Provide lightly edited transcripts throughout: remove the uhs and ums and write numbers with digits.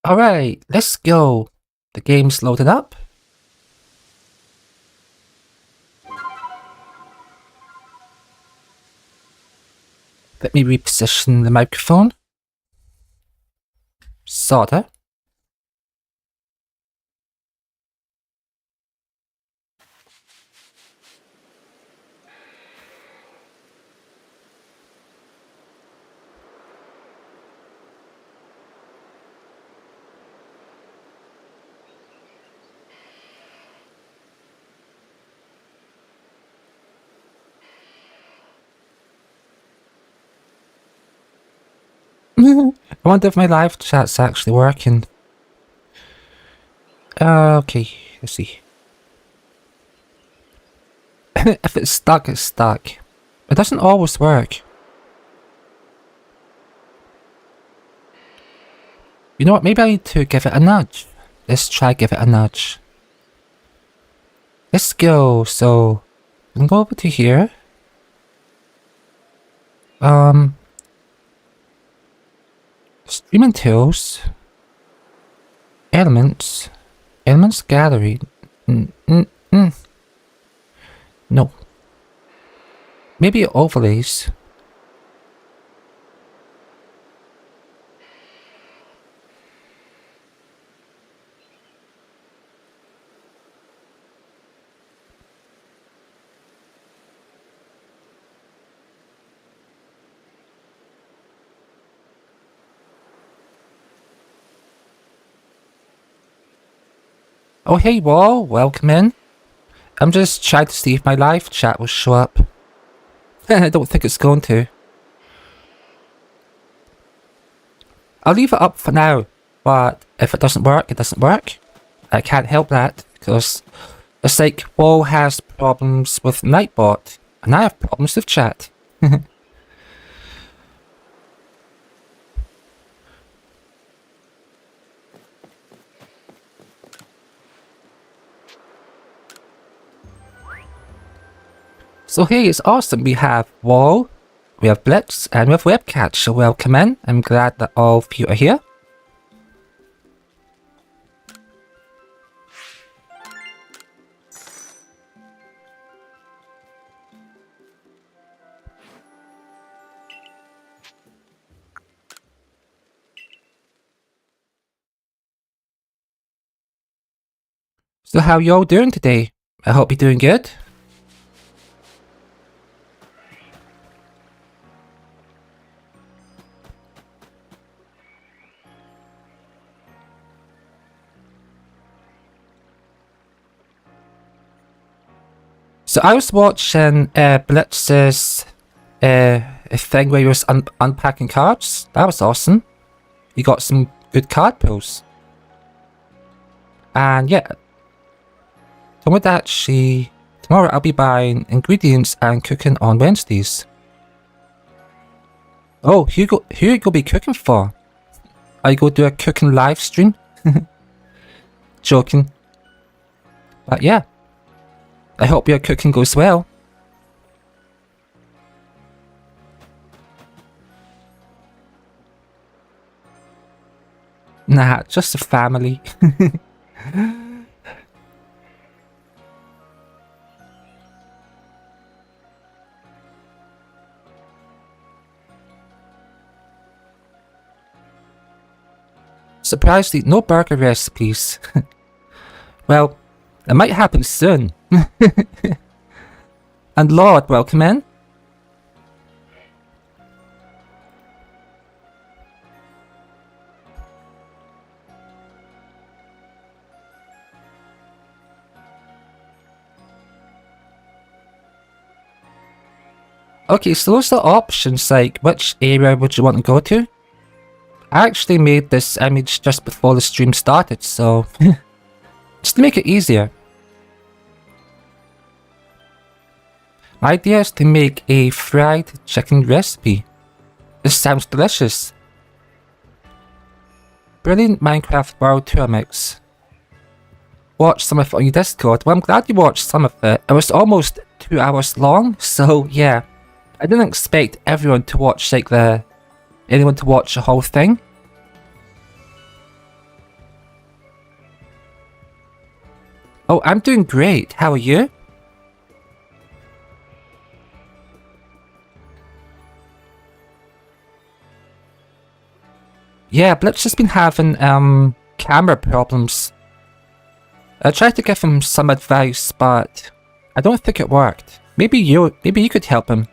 Alright, let's go. The game's loaded up. Let me reposition the microphone. Sorta. I wonder if my live chat's actually working. Okay, let's see. If it's stuck, it's stuck. It doesn't always work. You know what, maybe I need to give it a nudge. Let's try give it a nudge. Let's go, so we can go over to here. Streaming tools. Elements. Elements gallery. No. Maybe overlays. Oh hey Wall, welcome in. I'm just trying to see if my live chat will show up. I don't think it's going to. I'll leave it up for now, but if it doesn't work, it doesn't work. I can't help that, because it's like Wall has problems with Nightbot, and I have problems with chat. So hey, it's awesome. We have Wall, we have Blitz, and we have Webcat. So welcome in. I'm glad that all of you are here. So how you all doing today? I hope you're doing good. So I was watching Blitz's thing where he was unpacking cards. That was awesome. He got some good card pulls. And yeah, tomorrow I'll be buying ingredients and cooking on Wednesdays. Oh, who you go be cooking for? Are you going to do a cooking live stream? Joking. But yeah. I hope your cooking goes well. Nah, just a family. Surprisingly, no burger recipes. Well, it might happen soon. And Lord, welcome in. Okay, so those are the options, like which area would you want to go to? I actually made this image just before the stream started, so just to make it easier. My idea is to make a fried chicken recipe. This sounds delicious. Brilliant Minecraft World Tour Mix. Watch some of it on your Discord. Well, I'm glad you watched some of it. It was almost 2 hours long, so yeah. I didn't expect everyone to watch anyone to watch the whole thing. Oh, I'm doing great. How are you? Yeah, Blip's just been having camera problems. I tried to give him some advice, but I don't think it worked. Maybe you could help him.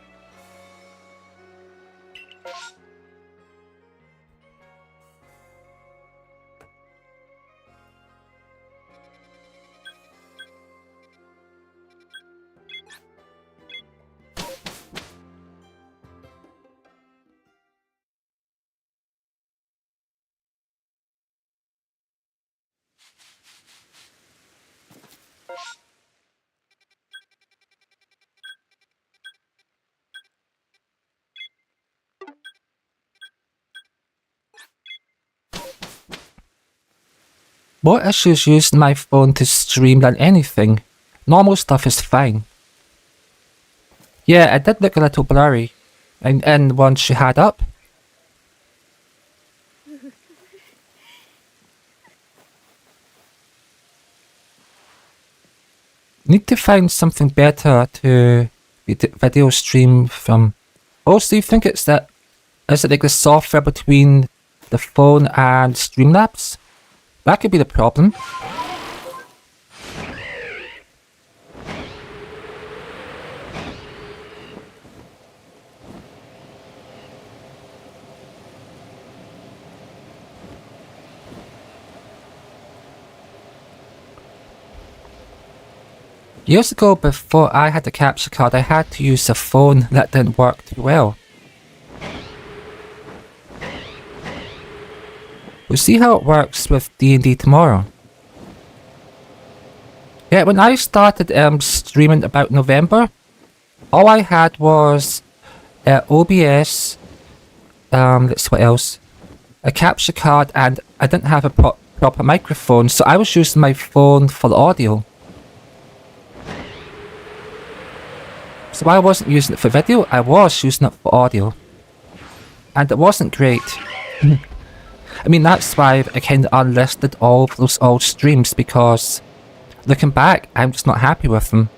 More issues using my phone to stream than anything. Normal stuff is fine. Yeah, it did look a little blurry. And once you had up. Need to find something better to video stream from. Also, you think is it like the software between the phone and Streamlabs? That could be the problem. Years ago, before I had the capture card, I had to use a phone that didn't work too well. We'll see how it works with D&D tomorrow. Yeah, when I started streaming about November, all I had was OBS, let's see what else, a capture card, and I didn't have a proper microphone, so I was using my phone for the audio. So I wasn't using it for video, I was using it for audio. And it wasn't great. I mean, that's why I kind of unlisted all of those old streams, because looking back, I'm just not happy with them.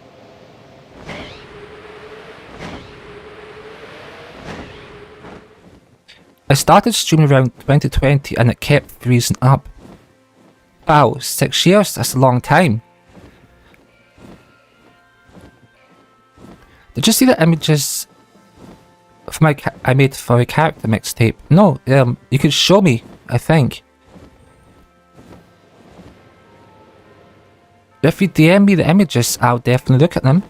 I started streaming around 2020 and it kept freezing up. Wow, 6 years, that's a long time. Did you see the images for I made for a character mixtape? No, you could show me, I think. If you DM me the images, I'll definitely look at them.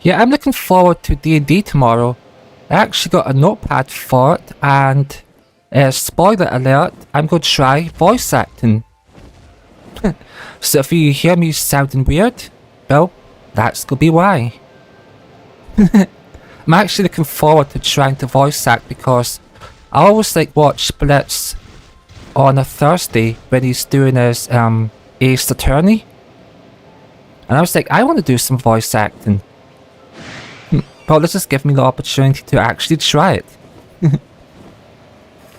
Yeah, I'm looking forward to D&D tomorrow. I actually got a notepad for it, and spoiler alert, I'm going to try voice acting. So if you hear me sounding weird, well, that's going to be why. I'm actually looking forward to trying to voice act, because I always watch Blitz on a Thursday when he's doing his Ace Attorney. And I was like, I want to do some voice acting. Well, this just gives me the opportunity to actually try it.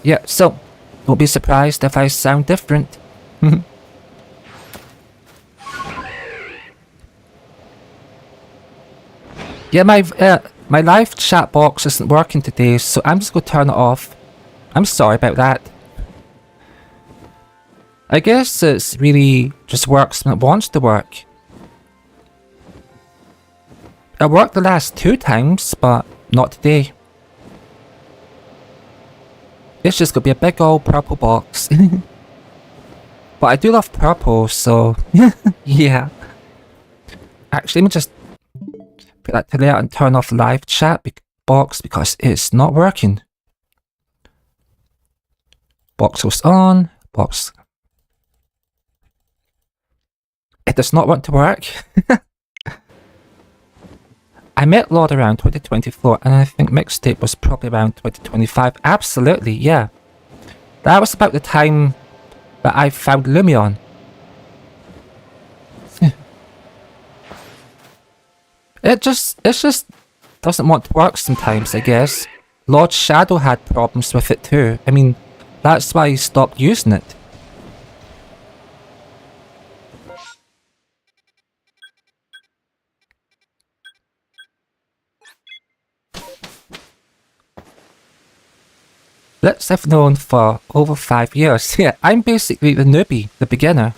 Yeah, so don't be surprised if I sound different. Yeah, my live chat box isn't working today, so I'm just going to turn it off. I'm sorry about that. I guess it's really just works when it wants to work. It worked the last 2 times, but not today. It's just gonna be a big old purple box. But I do love purple, so yeah. Actually, let me just put that to there and turn off live chat. box because it's not working. Box was on, box. It does not want to work. I met Lord around 2024 and I think mixtape was probably around 2025. Absolutely, yeah. That was about the time that I found Lumion. It just doesn't want to work sometimes, I guess. Lord Shadow had problems with it too. I mean, that's why he stopped using it. Blitz I've known for over 5 years. Yeah, I'm basically the newbie, the beginner.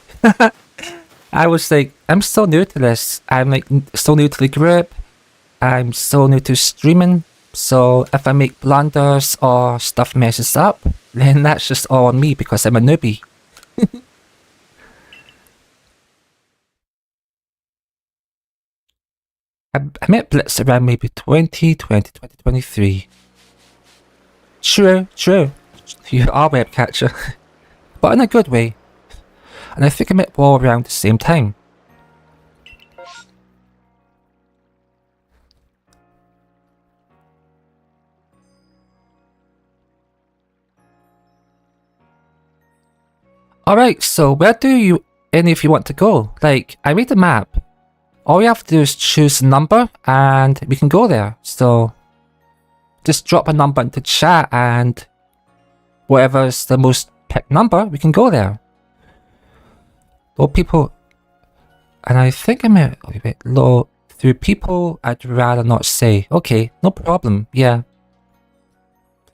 I was like, I'm so new to this. I'm like so new to the group. I'm so new to streaming. So if I make blunders or stuff messes up, then that's just all on me because I'm a newbie. I met Blitz around maybe 2023. True. You are web catcher. But in a good way. And I think I met Wall around the same time. Alright, so where do any of you want to go? Like, I made a map. All you have to do is choose a number and we can go there. So just drop a number into chat and whatever's the most picked number, we can go there. Low people, and I think I meant low through people I'd rather not say. Okay, no problem, yeah.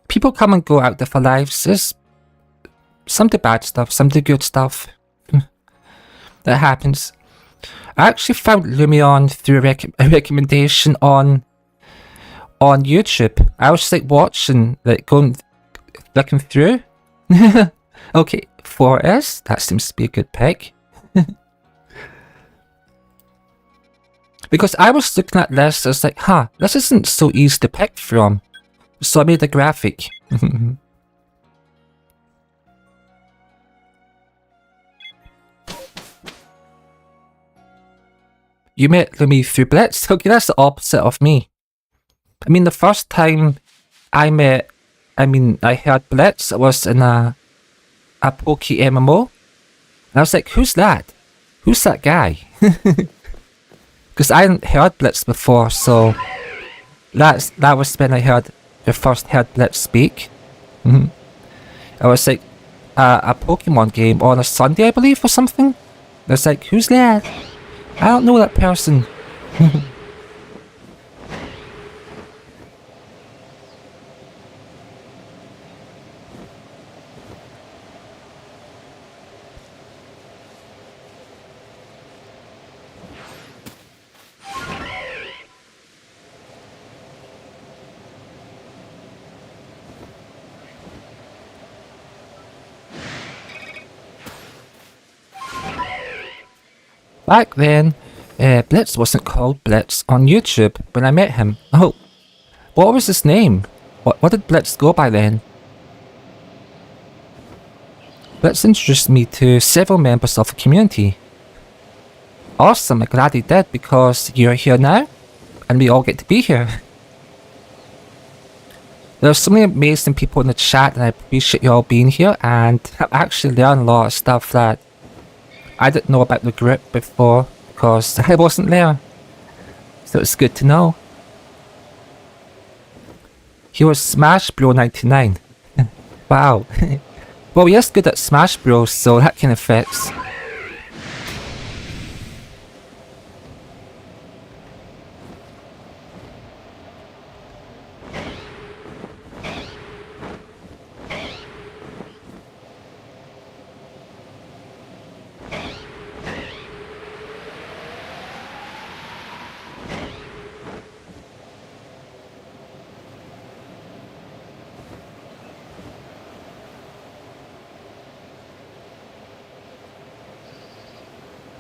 People come and go out there for lives. There's some do bad stuff, some do good stuff. That happens. I actually found Lumion through a recommendation on YouTube. I was just like watching, like looking through. Okay, 4S, that seems to be a good pick. Because I was looking at this, I was like, huh, this isn't so easy to pick from. So I made a graphic. You met Lumi through Blitz? Okay, that's the opposite of me. I mean, the first time I heard Blitz, it was in a Poke MMO. And I was like, who's that? Who's that guy? Because I hadn't heard Blitz before, so that was when I first heard Blitz speak. It was like a Pokemon game on a Sunday, I believe, or something. I was like, who's that? I don't know that person. Back then, Blitz wasn't called Blitz on YouTube when I met him. Oh, what was his name? What did Blitz go by then? Blitz introduced me to several members of the community. Awesome, I'm glad he did because you're here now and we all get to be here. There are so many amazing people in the chat and I appreciate you all being here, and I've actually learned a lot of stuff that I didn't know about the group before because I wasn't there. So it's good to know. He was Smash Bro 99. Wow. Well, he is good at Smash Bros, so that kind of fits.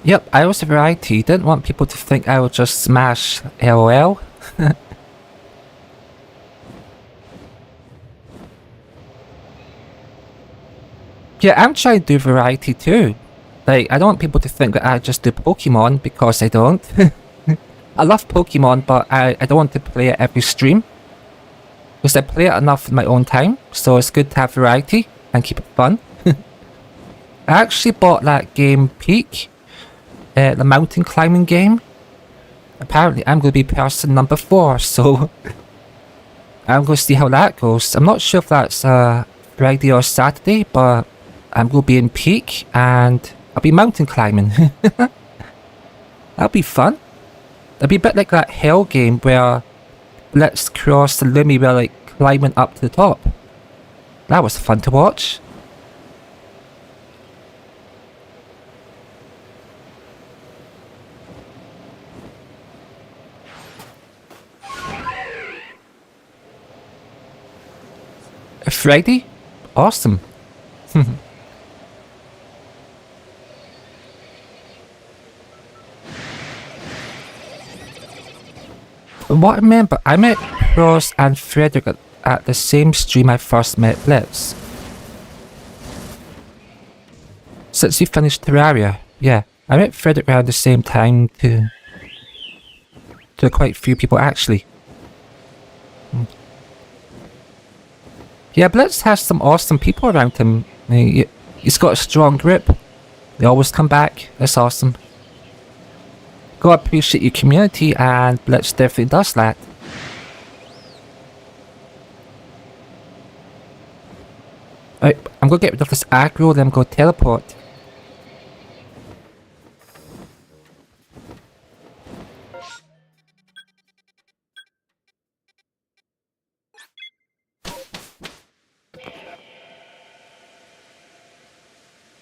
Yep, I was a variety. Didn't want people to think I would just smash LOL. Yeah, I'm trying to do variety too. Like, I don't want people to think that I just do Pokemon, because I don't. I love Pokemon, but I don't want to play it every stream. Because I play it enough in my own time, so it's good to have variety and keep it fun. I actually bought that game Peak, the mountain climbing game. Apparently I'm going to be person number 4, so I'm going to see how that goes. I'm not sure if that's Friday or Saturday, but I'm going to be in Peak and I'll be mountain climbing. That'll be fun. It'll be a bit like that Hell game where Let's Cross the Lumi were like climbing up to the top. That was fun to watch. Friday? Awesome. What I remember, I met Ross and Frederick at the same stream I first met Blitz. Since he finished Terraria, yeah. I met Frederick around the same time to quite a few people actually. Yeah, Blitz has some awesome people around him. He's got a strong grip. They always come back. That's awesome. Gotta appreciate your community, and Blitz definitely does that. Right, I'm gonna get rid of this aggro, then go teleport.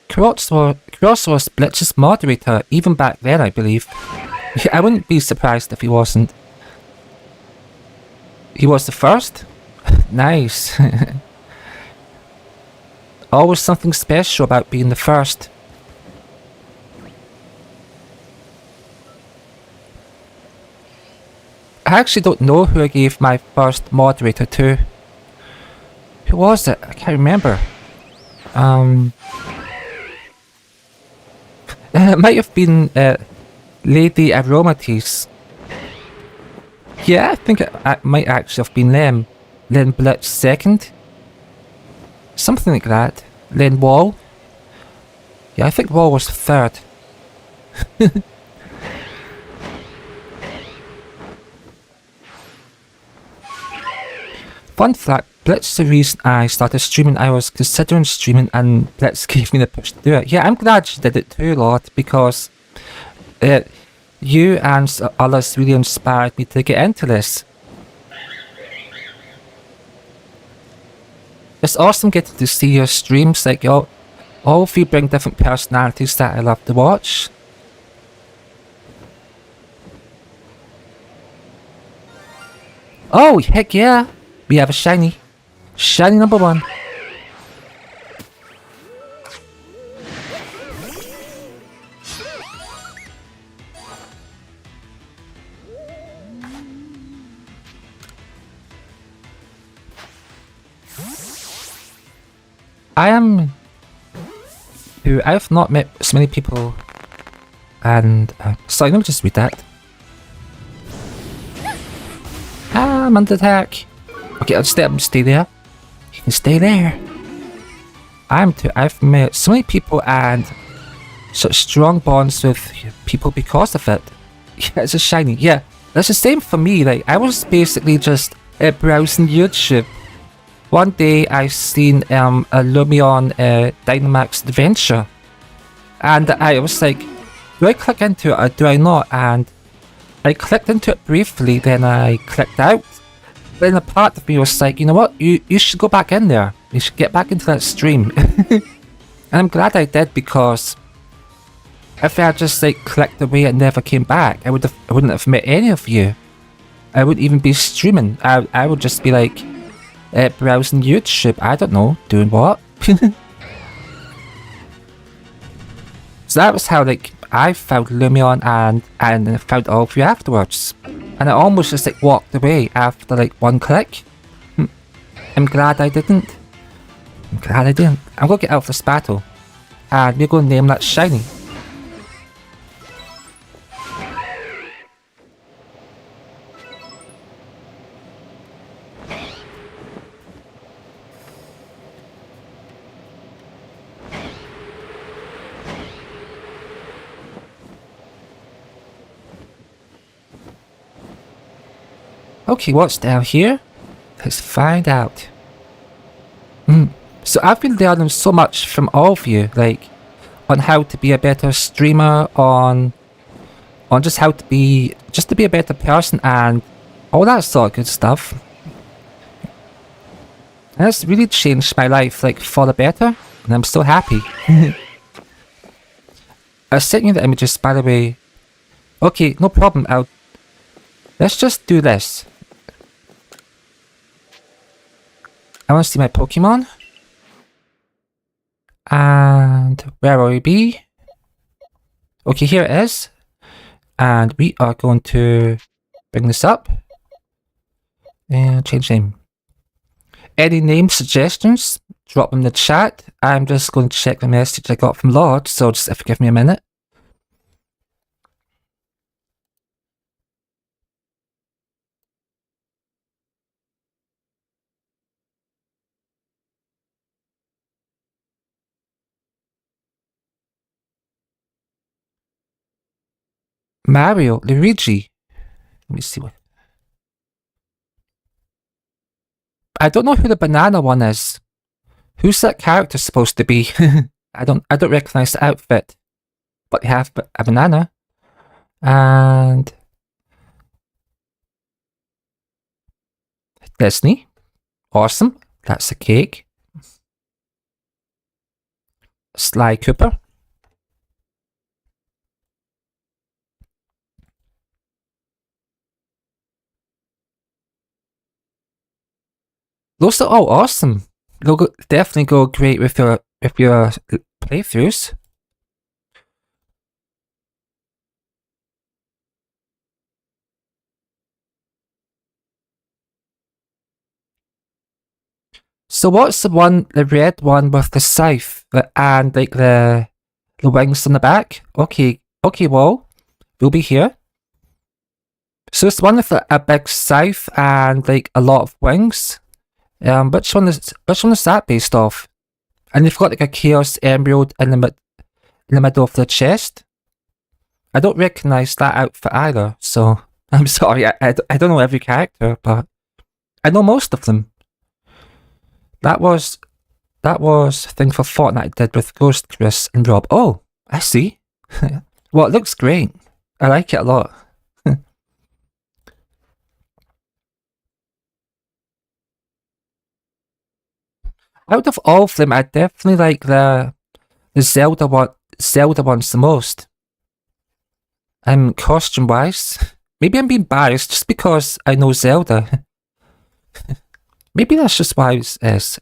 Cross was Blitz's moderator, even back then, I believe. I wouldn't be surprised if he wasn't. He was the first? Nice. Always something special about being the first. I actually don't know who I gave my first moderator to. Who was it? I can't remember. It might have been Lady Aromatis. Yeah, I think it might actually have been them. Then Blitz second. Something like that. Then Wall. Yeah, I think Wall was third. Fun fact, Blitz is the reason I started streaming. I was considering streaming and Blitz gave me the push to do it. Yeah, I'm glad she did it too, Lord, because you and others really inspired me to get into this. It's awesome getting to see your streams, like all of you bring different personalities that I love to watch. Oh, heck yeah! We have a shiny. Shiny number 1. I've not met so many people, and sorry, let me just read that. I'm under attack. Okay, I'll just let him stay there. You can stay there. I've met so many people and such strong bonds with people because of it. Yeah, it's a shiny. Yeah, that's the same for me. Like, I was basically just browsing YouTube. One day I seen a Lumion Dynamax Adventure, and I was like, do I click into it or do I not? And I clicked into it briefly, then I clicked out. Then a part of me was like, you know what, you should go back in there. You should get back into that stream. And I'm glad I did, because if I had just like clicked away and never came back, I wouldn't have met any of you. I wouldn't even be streaming. I would just be like browsing YouTube, I don't know, doing what? So that was how like I found Lumion and found all of you afterwards. And I almost just like walked away after like one click. I'm glad I didn't. Glad I didn't. I'm gonna get out of this battle. And we're gonna name that Shiny. Okay, what's down here? Let's find out. So I've been learning so much from all of you, like on how to be a better streamer, on just how to be a better person, and all that sort of good stuff. And it's really changed my life, like for the better, and I'm so happy. I sent you the images, by the way. Okay, no problem. Let's just do this. I want to see my Pokemon. And where will we be? Okay, here it is. And we are going to bring this up. And change name. Any name suggestions? Drop them in the chat. I'm just going to check the message I got from Lord, so just give me a minute. Mario, Luigi. Let me see what. I don't know who the banana one is. Who's that character supposed to be? I don't recognize the outfit. But they have a banana. And Disney. Awesome. That's a cake. Sly Cooper. Those are all awesome. They'll definitely go great with your playthroughs. So what's the red one with the scythe and like the wings on the back? Okay, well, we'll be here. So it's the one with a big scythe and like a lot of wings. Which one is that based off? And you've got like a Chaos Emerald in the middle of the chest. I don't recognize that outfit either, so I'm sorry. I don't know every character, but I know most of them. That was a thing for Fortnite I did with Ghost, Chris, and Rob. Oh, I see. Well, it looks great. I like it a lot. Out of all of them, I definitely like the Zelda ones the most. Costume wise, maybe I'm being biased just because I know Zelda. Maybe that's just why it's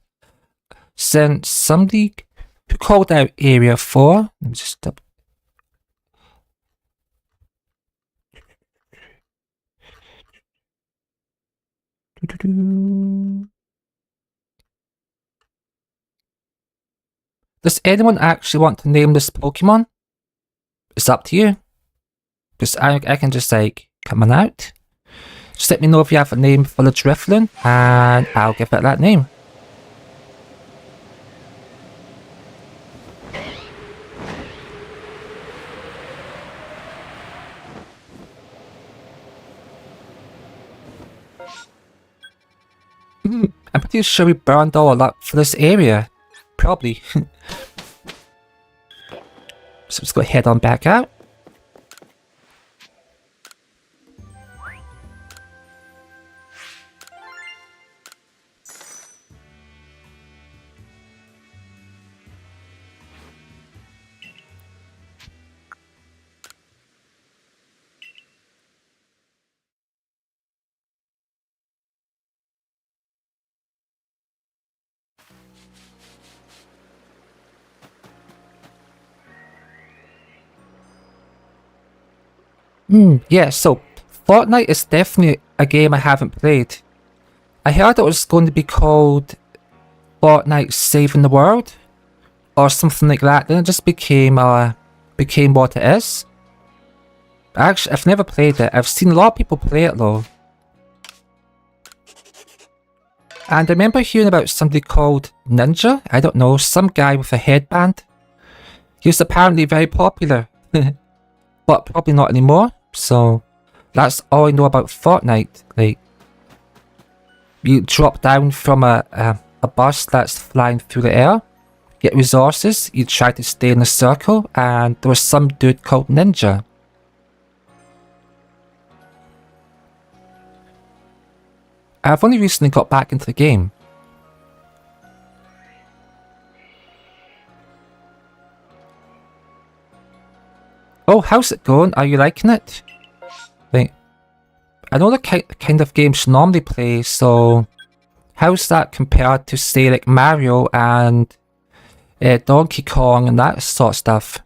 since somebody who called out Area 4. Let me just stop. Does anyone actually want to name this Pokemon? It's up to you. Because I can just like, come on out. Just let me know if you have a name for the Drifloon, and I'll give it that name. I'm pretty sure we burned all of that for this area. Probably. So let's go head on back out. Yeah, so Fortnite is definitely a game I haven't played. I heard it was going to be called Fortnite saving the world or something like that. Then it just became what it is. Actually, I've never played it. I've seen a lot of people play it though. And I remember hearing about somebody called Ninja. I don't know, some guy with a headband. He was apparently very popular. But probably not anymore. So that's all I know about Fortnite. Like, you drop down from a bus that's flying through the air, get resources, you try to stay in a circle, and there was some dude called Ninja. I've only recently got back into the game. Oh, how's it going? Are you liking it? Like, I know the kind of games you normally play, so how's that compared to, say, like Mario and Donkey Kong and that sort of stuff?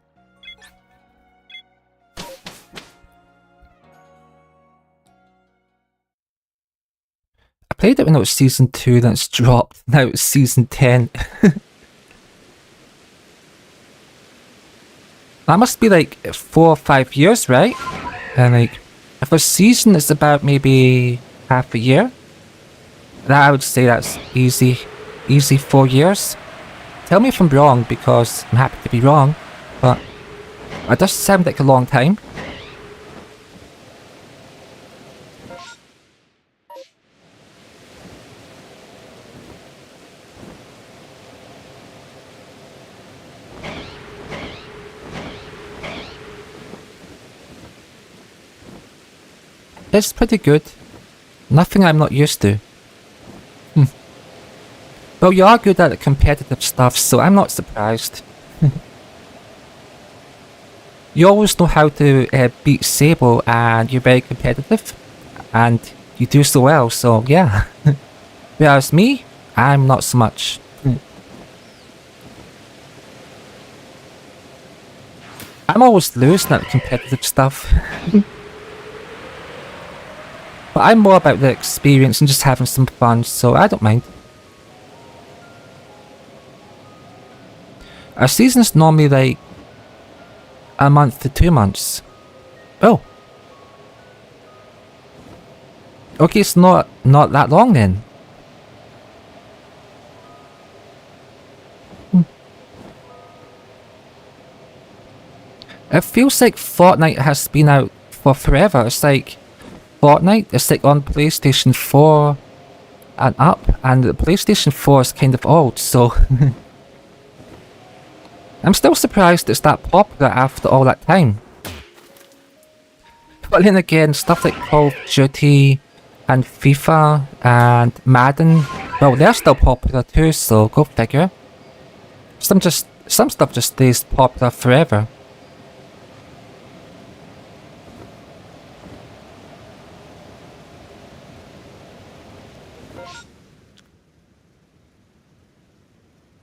I played it when it was Season 2, then it's dropped. Now it's Season 10. That must be like 4 or 5 years, right? And like, if a season is about maybe half a year, then I would say that's easy 4 years. Tell me if I'm wrong, because I'm happy to be wrong, but it does sound like a long time. It's pretty good. Nothing I'm not used to. Well, you are good at the competitive stuff, so I'm not surprised. You always know how to beat Sable, and you're very competitive, and you do so well, so yeah. Whereas me, I'm not so much. I'm always losing at the competitive stuff. But I'm more about the experience and just having some fun, so I don't mind. Our season's normally like a month to 2 months. Oh. Okay, it's not that long then. It feels like Fortnite has been out for forever. It's like Fortnite, it's like on PlayStation 4 and up, and the PlayStation 4 is kind of old, so I'm still surprised it's that popular after all that time. But then again, stuff like Call of Duty and FIFA and Madden, well, they're still popular too, so go figure. Some stuff just stays popular forever.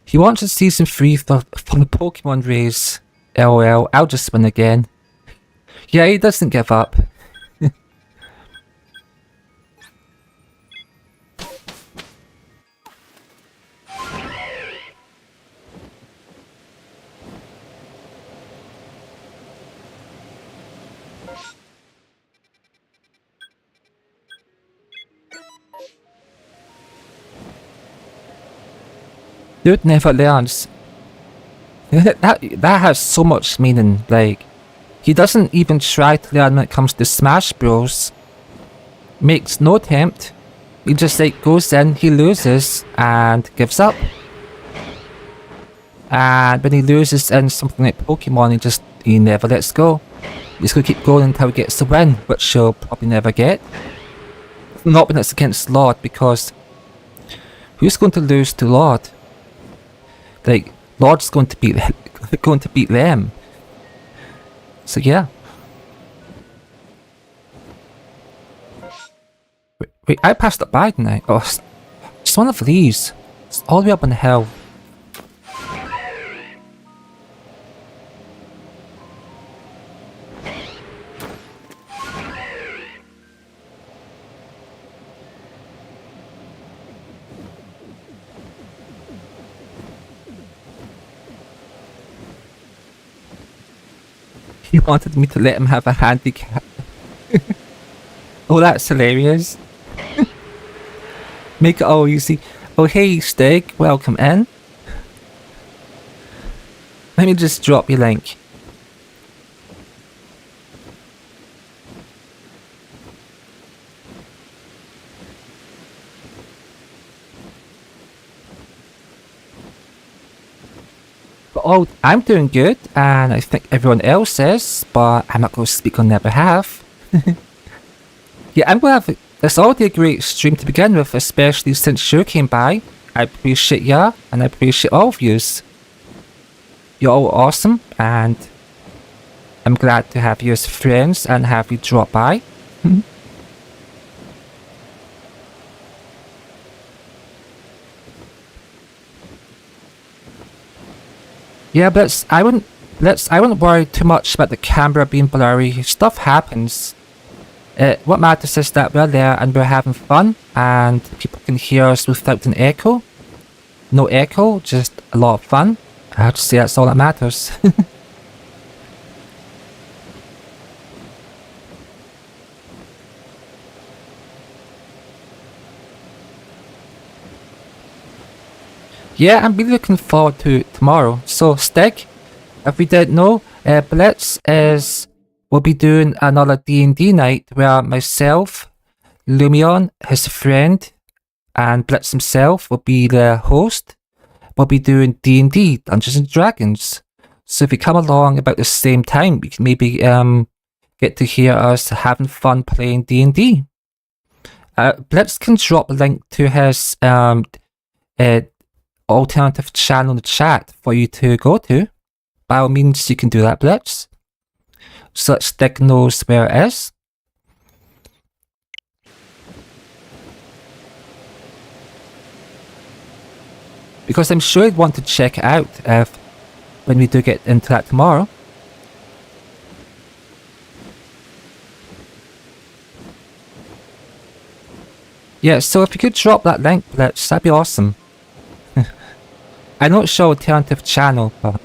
He wants a season 3 for the Pokemon race. LOL, I'll just win again. Yeah, he doesn't give up. Dude never learns. That has so much meaning. Like, he doesn't even try to learn when it comes to Smash Bros. Makes no attempt. He just like goes in, he loses, and gives up. And when he loses in something like Pokemon, he never lets go. He's gonna keep going until he gets the win, which he'll probably never get. Not when it's against Lord, because who's going to lose to Lord? Like, Lord's going to beat them. So yeah. Wait, I passed it by, didn't I? Oh, it's one of these. It's all the way up on the hill. He wanted me to let him have a handicap. Oh, that's hilarious. Make it all easy. Oh, hey, Stig. Welcome in. Let me just drop your link. But oh, I'm doing good, and I think everyone else is, but I'm not going to speak on their behalf. Yeah, I'm going to have... It's already a great stream to begin with, especially since you came by. I appreciate ya, and I appreciate all of yous. You're all awesome, and I'm glad to have you as friends and have you drop by. Yeah, but I wouldn't worry too much about the camera being blurry. Stuff happens. What matters is that we're there and we're having fun, and people can hear us without an echo. No echo, just a lot of fun. I have to say that's all that matters. Yeah, I'm really looking forward to tomorrow. So, Stig, if we didn't know, Blitz will be doing another D&D night where myself, Lumion, his friend, and Blitz himself will be the host. We'll be doing D&D, Dungeons and Dragons. So if you come along about the same time, you can maybe get to hear us having fun playing D&D. Blitz can drop a link to his alternative channel in the chat for you to go to. By all means, you can do that, Blitz. So that Stig knows where it is. Because I'm sure you'd want to check it out when we do get into that tomorrow. Yeah, so if you could drop that link, Blitz, that'd be awesome. I know it's your alternative channel, but...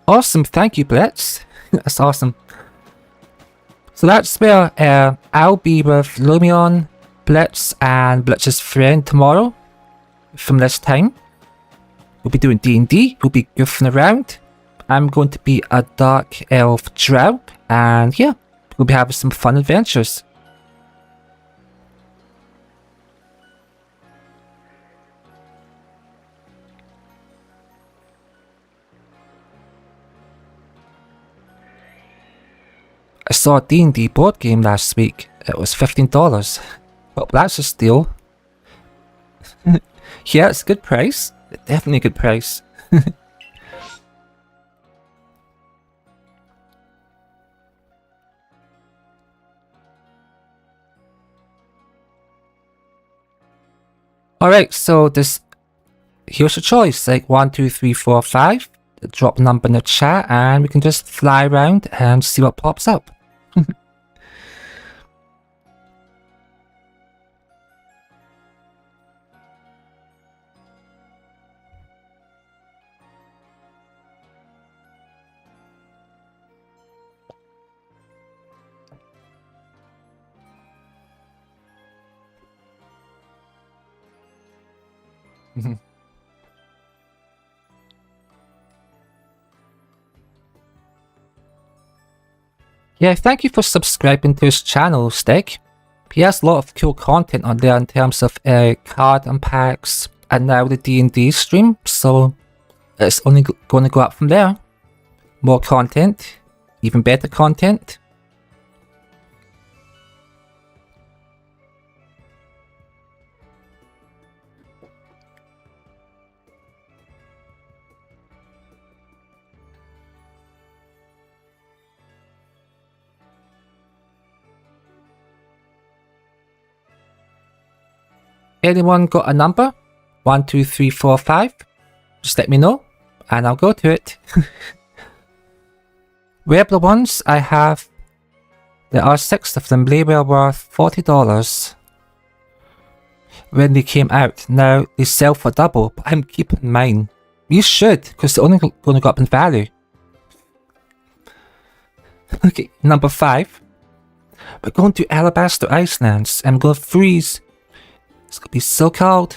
Awesome, thank you, Blitz. That's awesome. So that's where I'll be with Lumion, Blitz, and Blitz's friend tomorrow. From this time, we'll be doing D&D. We'll be goofing around. I'm going to be a dark elf drow, and yeah, we'll be having some fun adventures. I saw a D&D board game last week. It was $15. Well, that's a steal. Yeah, it's a good price. Definitely a good price. Alright, so here's your choice. Like 1, 2, 3, 4, 5. Drop a number in the chat and we can just fly around and see what pops up. Yeah, thank you for subscribing to his channel, Stig. He has a lot of cool content on there in terms of card unpacks and now the D&D stream, so it's only going to go up from there. More content, even better content. Anyone got a number? 1, 2, 3, 4, 5? Just let me know, and I'll go to it. Rebel ones I have. There are 6 of them. They were worth $40 when they came out. Now they sell for double, but I'm keeping mine. You should, because they're only going to go up in value. Okay, number 5. We're going to Alabaster Icelands. I'm going to freeze. It's going to be so cold.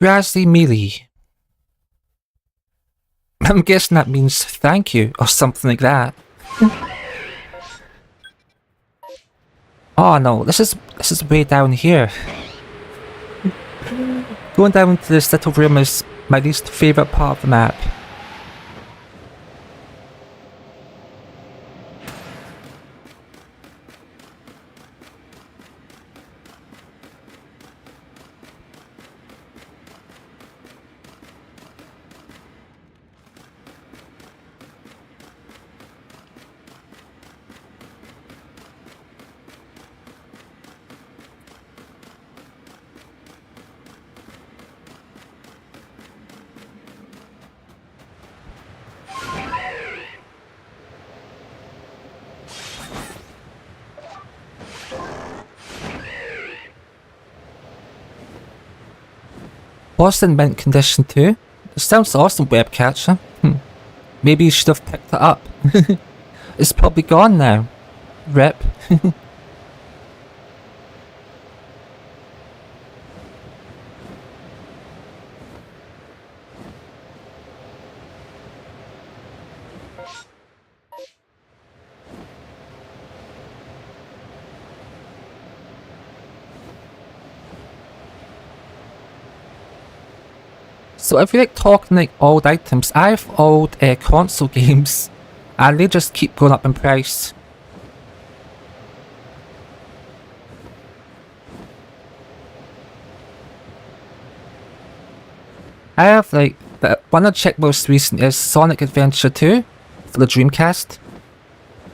Grassy Melee. I'm guessing that means thank you or something like that. Oh no, this is way down here. Going down into this little room is my least favourite part of the map. Lost in mint condition too. It sounds awesome, web catcher. Maybe you should have picked it up. It's probably gone now. Rip. So if you like talking like old items, I have old console games and they just keep going up in price. I have like, the one I checked most recent is Sonic Adventure 2 for the Dreamcast.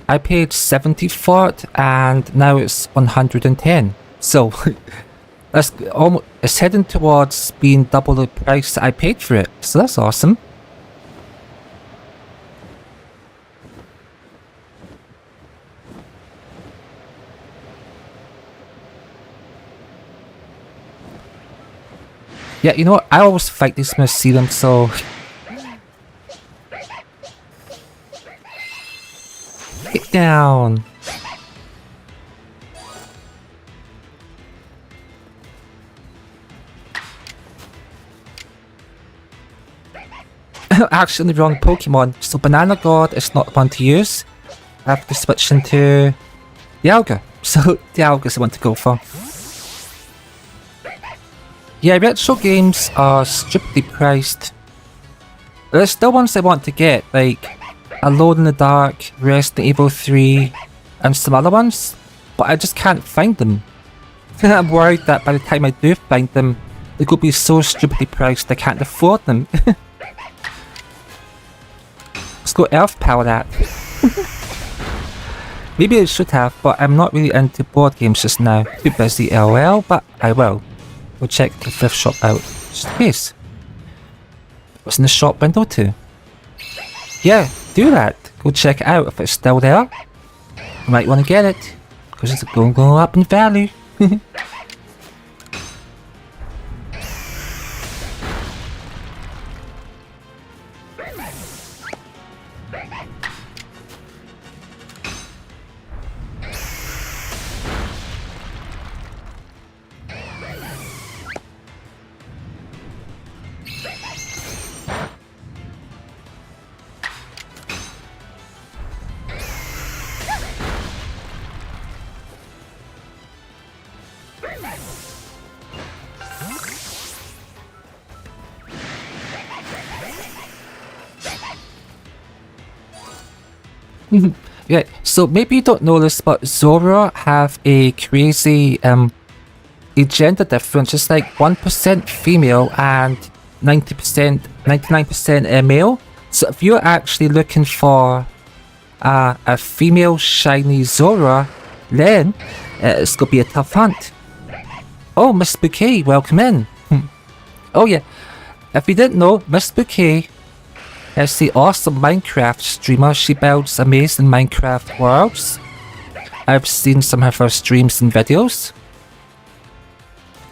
I paid $70 for it and now it's $110. So that's almost, it's heading towards being double the price that I paid for it, so that's awesome. Yeah, you know what? I always fight these when I see them, so get down. Actually the wrong Pokemon, so Banana God is not the one to use. I have to switch into Dialga, so Dialga is the one to go for. Yeah, retro games are stupidly priced. There's still ones I want to get, like Alone in the Dark, Resident Evil 3, and some other ones, but I just can't find them. I'm worried that by the time I do find them, they could be so stupidly priced I can't afford them. Let's go elf power that. Maybe I should have, but I'm not really into board games just now. Too busy LOL, but I will. We'll check the thrift shop out. Just in case. What's in the shop window too? Yeah, do that. Go check it out. If it's still there, you might want to get it. Because it's going to go up in value. Yeah, so maybe you don't know this, but Zora have a crazy a gender difference. It's like 1% female and 99% male. So if you're actually looking for a female shiny Zora, then it's gonna be a tough hunt. Oh, Miss Bouquet, welcome in. Oh yeah, if you didn't know, Miss Bouquet is the awesome Minecraft streamer. She builds amazing Minecraft worlds. I've seen some of her streams and videos.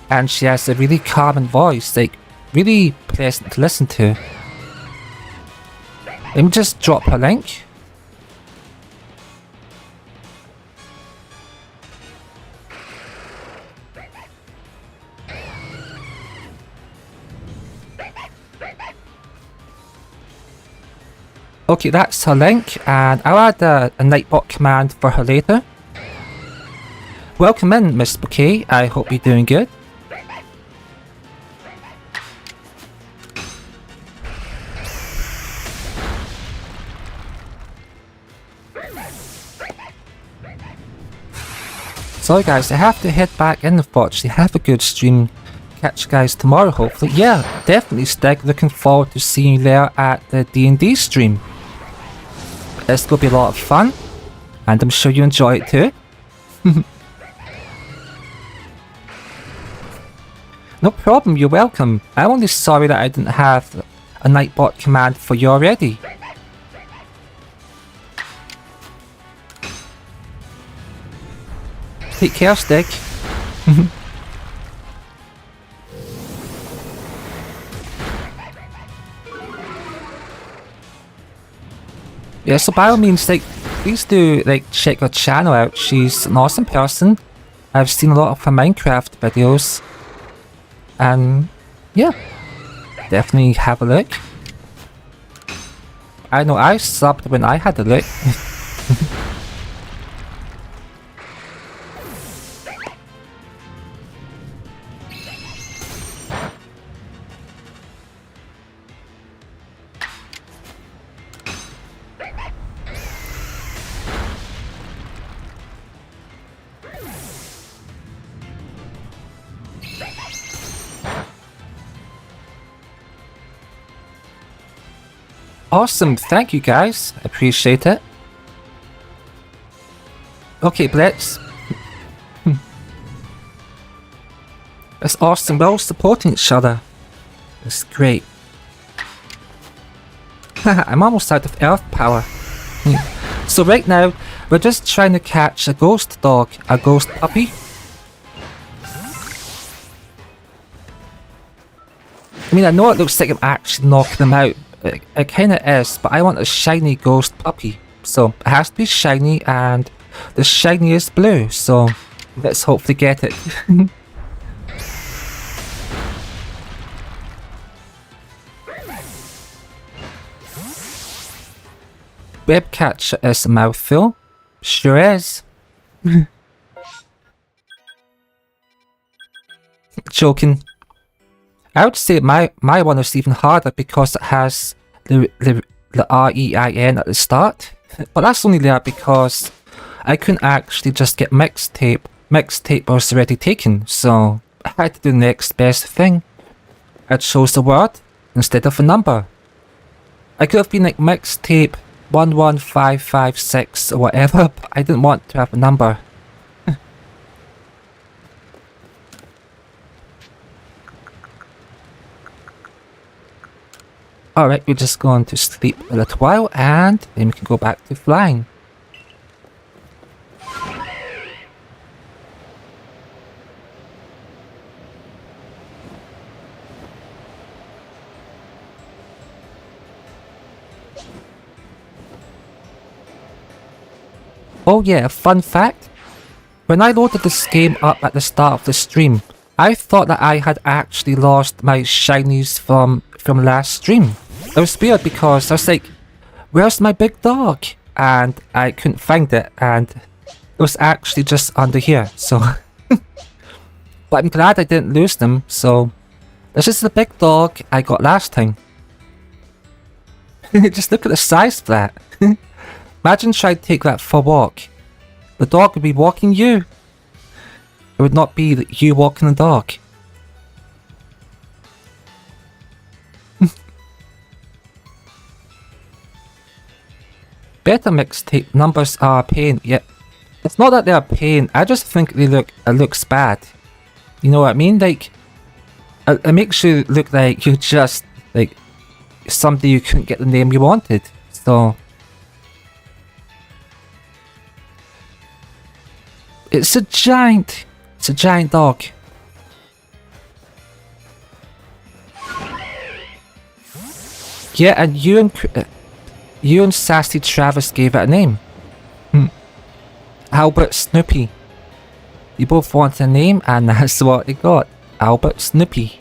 And she has a really calming voice, like really pleasant to listen to. Let me just drop her link. Okay, that's her link, and I'll add a Nightbot command for her later. Welcome in, Miss Bouquet. I hope you're doing good. Sorry guys, I have to head back in unfortunately. Have a good stream. Catch you guys tomorrow hopefully. Yeah, definitely Stig. Looking forward to seeing you there at the D&D stream. It's going to be a lot of fun. And I'm sure you enjoy it too. No problem, you're welcome. I'm only sorry that I didn't have a Nightbot command for you already. Take care, Stig. Yeah, so by all means, like, please do, like, check her channel out. She's an awesome person. I've seen a lot of her Minecraft videos. And, yeah, definitely have a look. I know I subbed when I had a look. Awesome, thank you guys. Appreciate it. Okay, Blitz. That's awesome, we're all supporting each other. That's great. I'm almost out of earth power. So right now, we're just trying to catch a ghost dog, a ghost puppy. I mean, I know it looks like I'm actually knocking them out. It kinda is, but I want a shiny ghost puppy. So it has to be shiny, and the shiny is blue, so let's hopefully get it. Webcatcher is a mouthful. Sure is. Joking. I would say my one is even harder because it has the R-E-I-N at the start. But that's only there because I couldn't actually just get mixtape. Mixtape was already taken, so I had to do the next best thing. I chose the word instead of a number. I could have been like mixtape 11556 or whatever, but I didn't want to have a number. Alright, we're just going to sleep a little while and then we can go back to flying. Oh yeah, a fun fact. When I loaded this game up at the start of the stream, I thought that I had actually lost my shinies from last stream. It was weird because I was like, where's my big dog? And I couldn't find it, and it was actually just under here, so... But I'm glad I didn't lose them, so... This is the big dog I got last time. Just look at the size of that. Imagine trying to take that for a walk. The dog would be walking you. It would not be you walking the dog. better mixtape. Numbers are a pain. Yeah, it's not that they're a pain. I just think it looks bad. You know what I mean? Like, it makes you look like you're just like somebody you couldn't get the name you wanted. So it's a giant dog. Yeah, and you and Sassy Travis gave it a name. Albert Snoopy. You both wanted a name, and that's what they got. Albert Snoopy.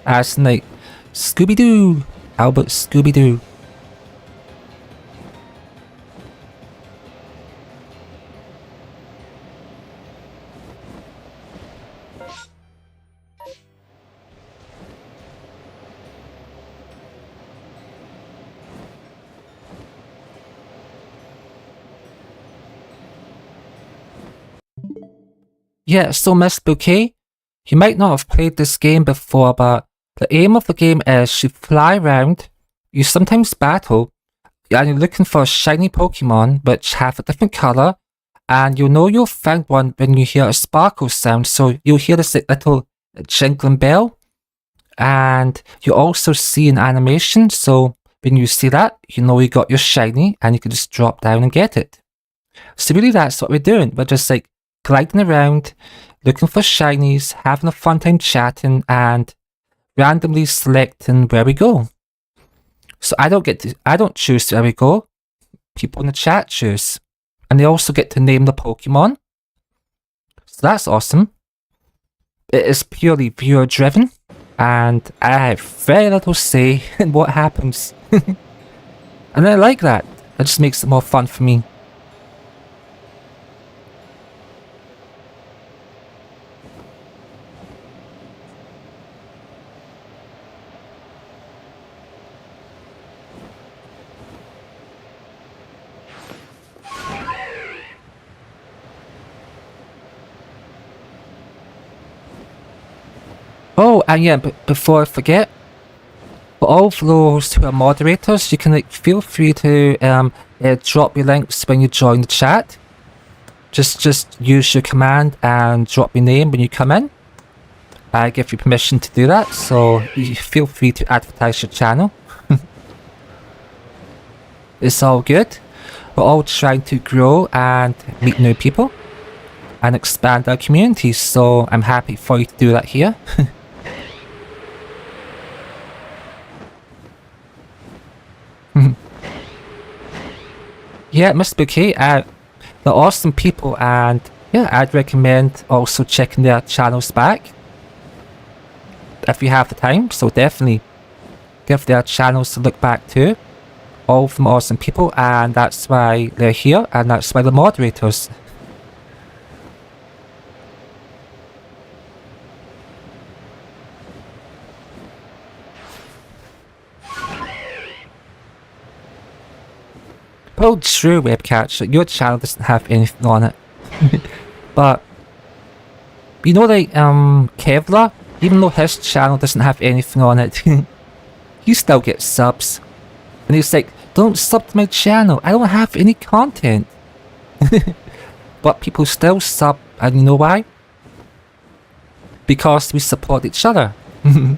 As in, like, Scooby-Doo. Albert Scooby-Doo. Yeah, so Miss Bouquet, you might not have played this game before, but the aim of the game is you fly around, you sometimes battle, and you're looking for a shiny Pokemon which have a different colour, and you'll know you'll find one when you hear a sparkle sound, so you'll hear this little jingling bell, and you also see an animation, so when you see that, you know you got your shiny, and you can just drop down and get it. So really that's what we're doing, we're just like gliding around, looking for shinies, having a fun time chatting, and randomly selecting where we go. So I don't choose where we go. People in the chat choose. And they also get to name the Pokemon. So that's awesome. It is purely viewer driven, and I have very little say in what happens. And I like that. It just makes it more fun for me. Oh, and yeah, but before I forget, for all of those who are moderators, you can like feel free to drop your links when you join the chat. Just use your command and drop your name when you come in. I give you permission to do that, so you feel free to advertise your channel. It's all good. We're all trying to grow and meet new people and expand our community, so I'm happy for you to do that here. Yeah, Mr. Bouquet, they're awesome people, and yeah, I'd recommend also checking their channels back if you have the time, so definitely give their channels a look back too. All of them awesome people, and that's why they're here, and that's why they're moderators. Oh, true, Webcatcher, your channel doesn't have anything on it. But, you know, like, Kevlar, even though his channel doesn't have anything on it, he still gets subs. And he's like, don't sub to my channel, I don't have any content. But people still sub, and you know why? Because we support each other. And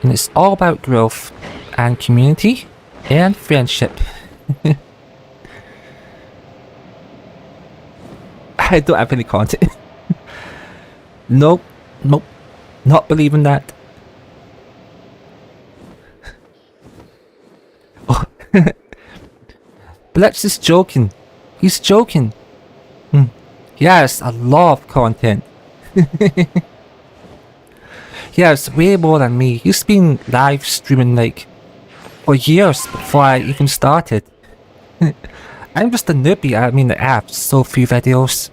it's all about growth and community and friendship. I don't have any content. Nope, not believing that. Oh. Blitz is joking. He's joking. He has a lot of content. He has way more than me. He's been live streaming like for years before I even started. I'm just a newbie. I mean, I have so few videos,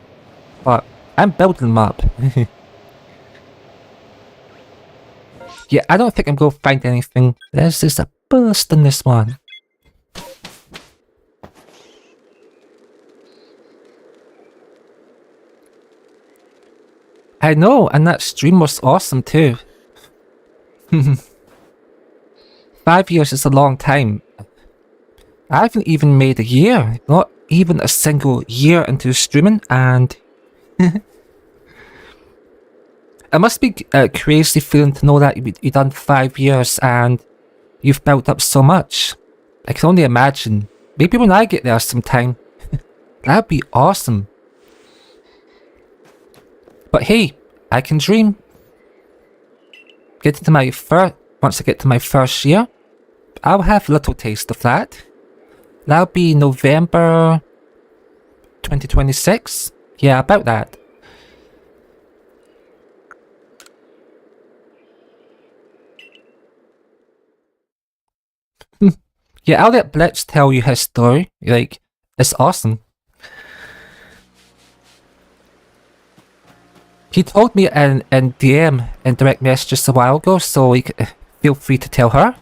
but I'm building them up. Yeah, I don't think I'm gonna find anything. There's just a burst in this one. I know, and that stream was awesome too. 5 years is a long time. I haven't even made a year, not even a single year into streaming, and it must be a crazy feeling to know that you've done 5 years and you've built up so much. I can only imagine. Maybe when I get there sometime, that'd be awesome. But hey, I can dream. Once I get to my first year, I'll have a little taste of that. That'll be November 2026. Yeah, about that. Yeah, I'll let Blitz tell you his story. Like, it's awesome. He told me in DM, in direct messages a while ago, so feel free to tell her.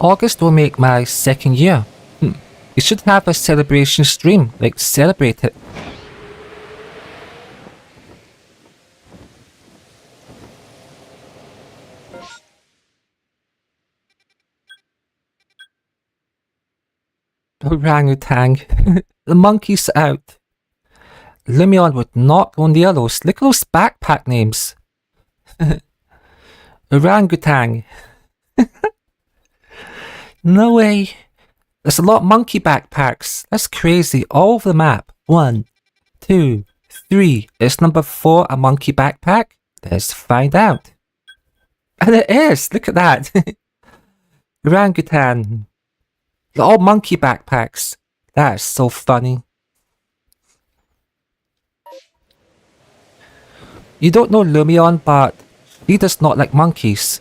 August will make my 2nd year. You should have a celebration stream, like celebrate it. Orangutan. The monkey's out. Lumion would not go near those. Look at those backpack names. Orangutan. No way. There's a lot of monkey backpacks. That's crazy. All over the map. 1, 2, 3. Is number 4 a monkey backpack? Let's find out. And it is. Look at that. Orangutan. They're all monkey backpacks. That is so funny. You don't know Lumion, but he does not like monkeys.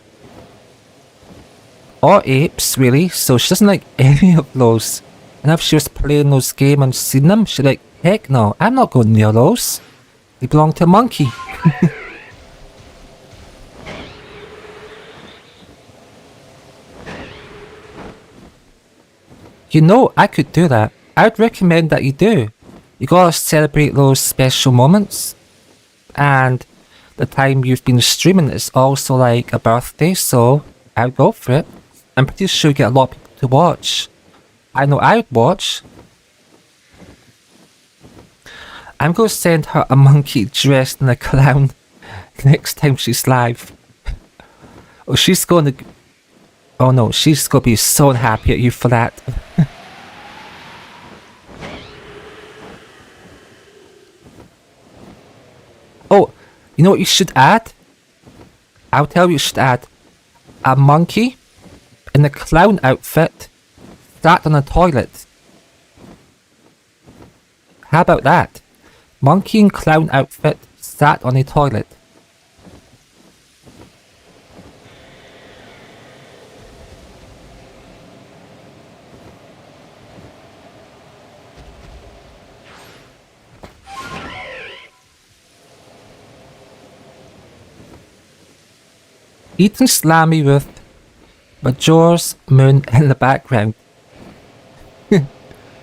Or apes, really, so she doesn't like any of those. And if she was playing those games and seen them, she'd like, heck no, I'm not going near those. They belong to a monkey. You know, I could do that. I'd recommend that you do. You gotta celebrate those special moments. And the time you've been streaming is also like a birthday, so I'd go for it. I'm pretty sure you get a lot of people to watch. I know I would watch. I'm going to send her a monkey dressed in a clown next time she's live. Oh, she's going to... Oh no, she's going to be so happy at you for that. Oh, you know what you should add? I'll tell you what you should add. A monkey in a clown outfit sat on a toilet. How about that? Monkey in clown outfit sat on a toilet. Eating Slammy with Majora's Moon in the background.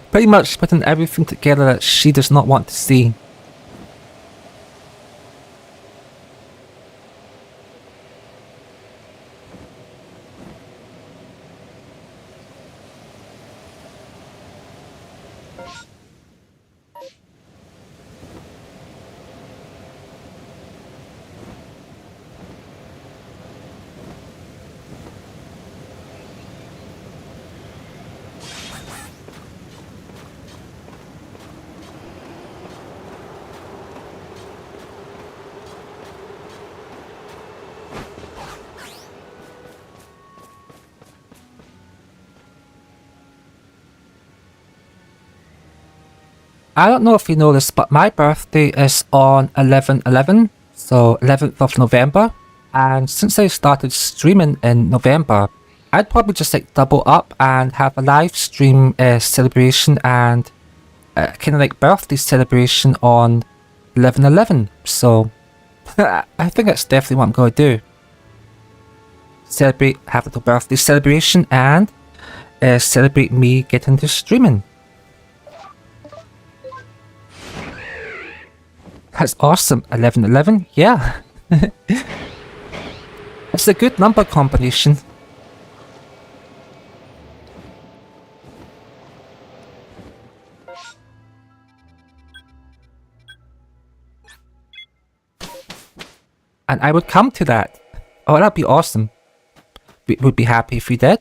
Pretty much putting everything together that she does not want to see. I don't know if you know this, but my birthday is on 11/11, so 11th of November. And since I started streaming in November, I'd probably just like double up and have a live stream celebration and kind of like birthday celebration on 11/11. So I think that's definitely what I'm going to do. Celebrate, have a little birthday celebration and celebrate me getting into streaming. That's awesome. 11/11, yeah. It's a good number combination. And I would come to that. Oh, that'd be awesome. We would be happy if we did.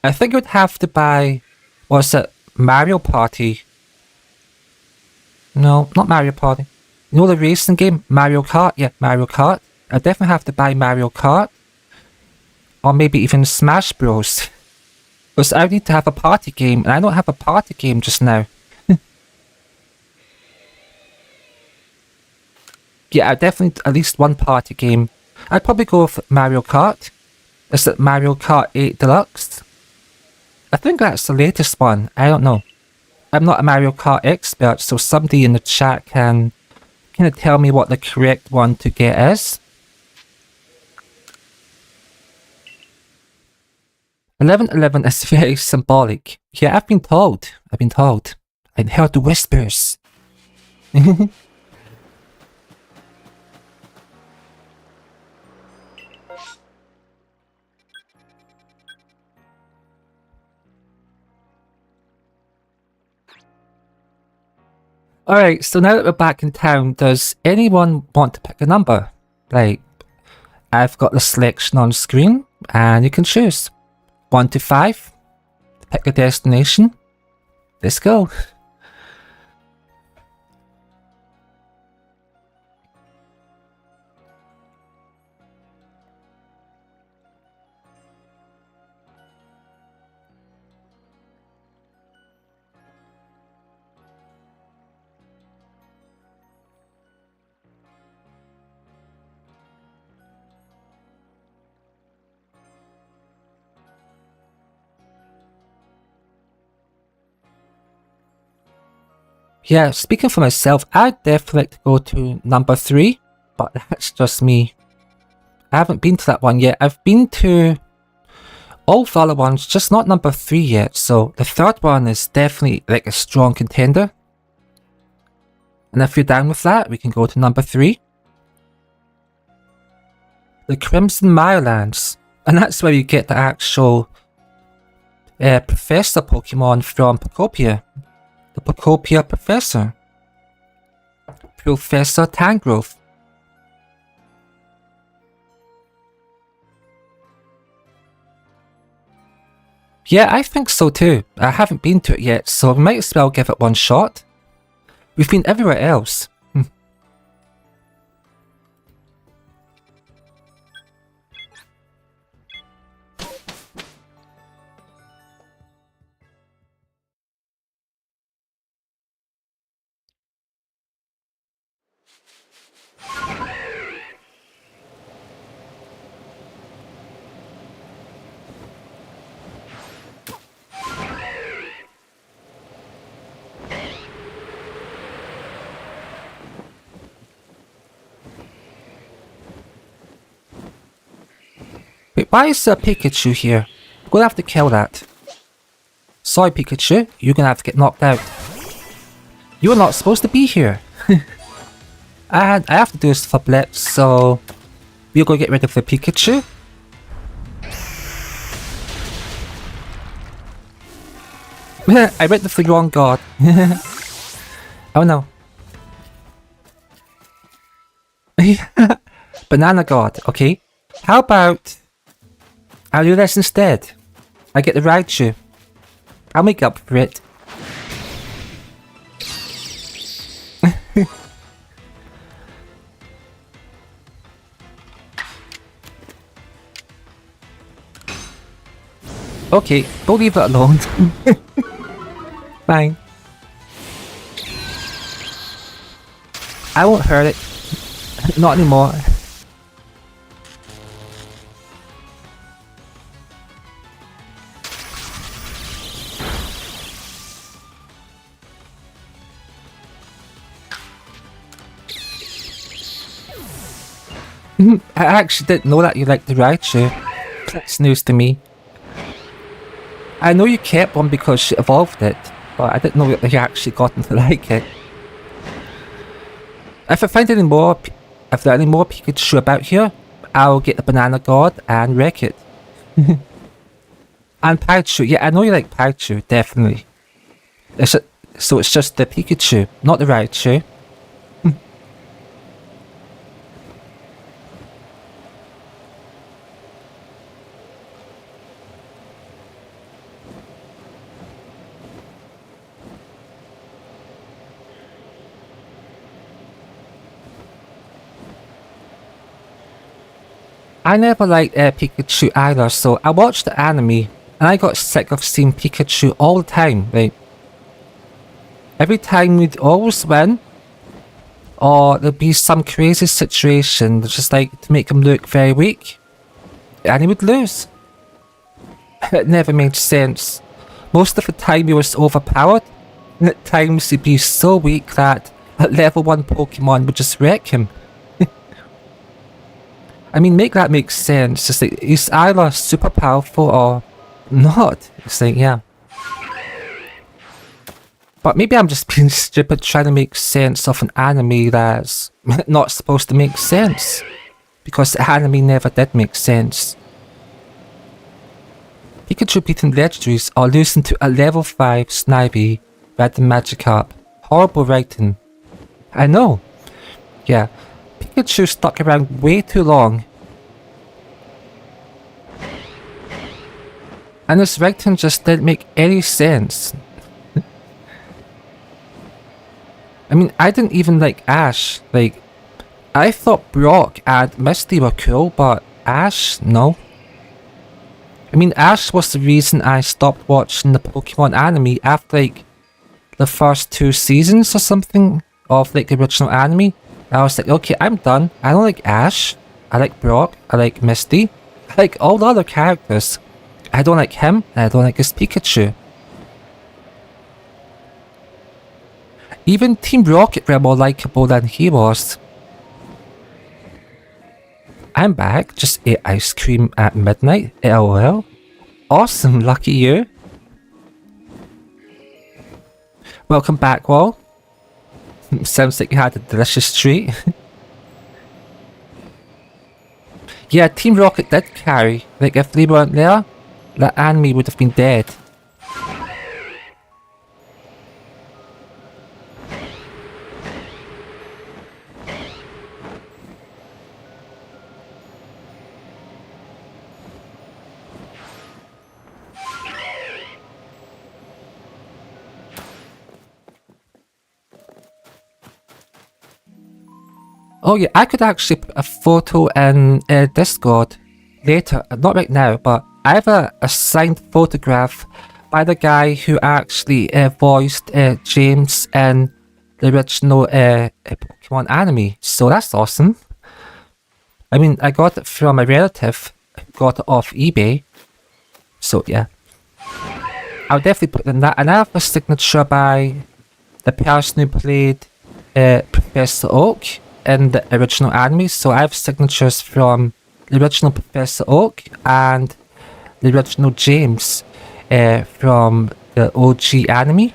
I think you'd have to buy, what's it, Mario Party? No, not Mario Party. You know the racing game? Mario Kart? Yeah, Mario Kart. I definitely have to buy Mario Kart. Or maybe even Smash Bros. Because I need to have a party game, and I don't have a party game just now. Yeah, I definitely at least one party game. I'd probably go with Mario Kart. Is it Mario Kart 8 Deluxe? I think that's the latest one. I don't know. I'm not a Mario Kart expert, so somebody in the chat can kind of tell me what the correct one to get is. 11/11 is very symbolic. Yeah, I've been told. I've heard the whispers. Alright, so now that we're back in town, does anyone want to pick a number? Like, I've got the selection on screen, and you can choose 1 to 5. Pick a destination. Let's go. Yeah, speaking for myself, I'd definitely like to go to number 3, but that's just me. I haven't been to that one yet. I've been to all the other ones, just not number 3 yet, so the third one is definitely like a strong contender. And if you're down with that, we can go to number 3. The Crimson Mirelands, and that's where you get the actual Professor Pokemon from Pokopia. The Pokopia Professor. Professor Tangrowth. Yeah, I think so too. I haven't been to it yet, so we might as well give it one shot. We've been everywhere else. Wait, why is there a Pikachu here? I'm gonna have to kill that. Sorry, Pikachu, you're gonna have to get knocked out. You're not supposed to be here. And I have to do this for Blitz, so we're gonna get rid of the Pikachu. I went with the wrong god. Oh no. Banana god, okay. How about I'll do this instead. I get the Raichu. I'll make up for it. Okay, we'll leave it alone. Fine. I won't hurt it. Not anymore. I actually didn't know that you liked the Raichu. That's news to me. I know you kept one because she evolved it, but I didn't know that you actually gotten to like it. If I find any more, if there are any more Pikachu about here, I'll get the Banana God and wreck it. And Pikachu, yeah, I know you like Pikachu, definitely. So it's just the Pikachu, not the Raichu. I never liked Pikachu either, so I watched the anime and I got sick of seeing Pikachu all the time. Like, every time we'd always win, or there'd be some crazy situation just like to make him look very weak, and he would lose. It never made sense. Most of the time he was overpowered, and at times he'd be so weak that a level 1 Pokemon would just wreck him. I mean, make that make sense. It's like, he's either super powerful or not. It's like, yeah. But maybe I'm just being stupid trying to make sense of an anime that's not supposed to make sense. Because the anime never did make sense. Pikachu beating legendaries or losing to a level 5 Snivy by the Magikarp. Horrible writing. I know. Yeah. Pikachu stuck around way too long. And his writing just didn't make any sense. I mean, I didn't even like Ash. Like, I thought Brock and Misty were cool, but Ash, no. I mean, Ash was the reason I stopped watching the Pokemon anime after like the first 2 seasons or something of like the original anime. I was like, okay, I'm done. I don't like Ash. I like Brock. I like Misty. I like all the other characters. I don't like him, and I don't like his Pikachu. Even Team Rocket were more likable than he was. I'm back. Just ate ice cream at midnight. LOL. Awesome, lucky you. Welcome back, Wall. Sounds like you had a delicious treat. Yeah, Team Rocket did carry. Like, if they weren't there, the anime would have been dead. Oh yeah, I could actually put a photo in Discord later, not right now, but I have a signed photograph by the guy who actually voiced James in the original Pokemon anime, so that's awesome. I mean, I got it from a relative, got it off eBay, so yeah. I'll definitely put in that, and I have a signature by the person who played Professor Oak in the original anime, so I have signatures from the original Professor Oak and the original James from the OG anime.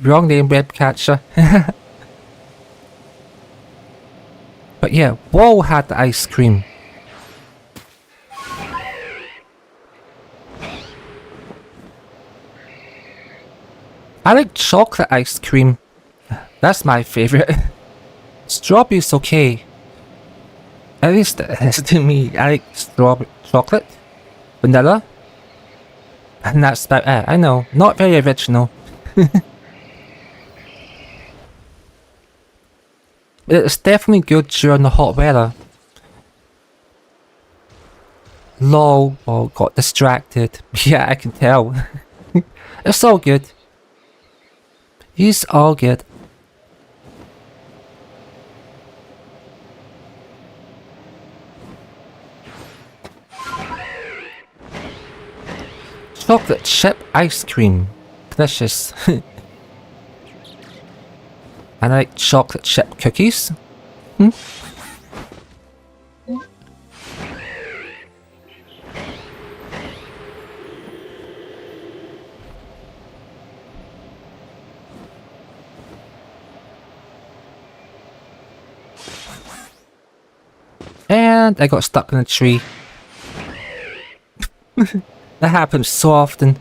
Wrong name, Webcatcher. But yeah, Wall had the ice cream. I like chocolate ice cream. That's my favorite. Strawberry's okay. At least to me, I like strawberry chocolate, vanilla. And that's about it. I know, not very original. It's definitely good during the hot weather. Lol, oh, got distracted. Yeah, I can tell. It's all good. He's all good. Chocolate chip ice cream. Delicious. I like chocolate chip cookies. And I got stuck in a tree. That happens so often.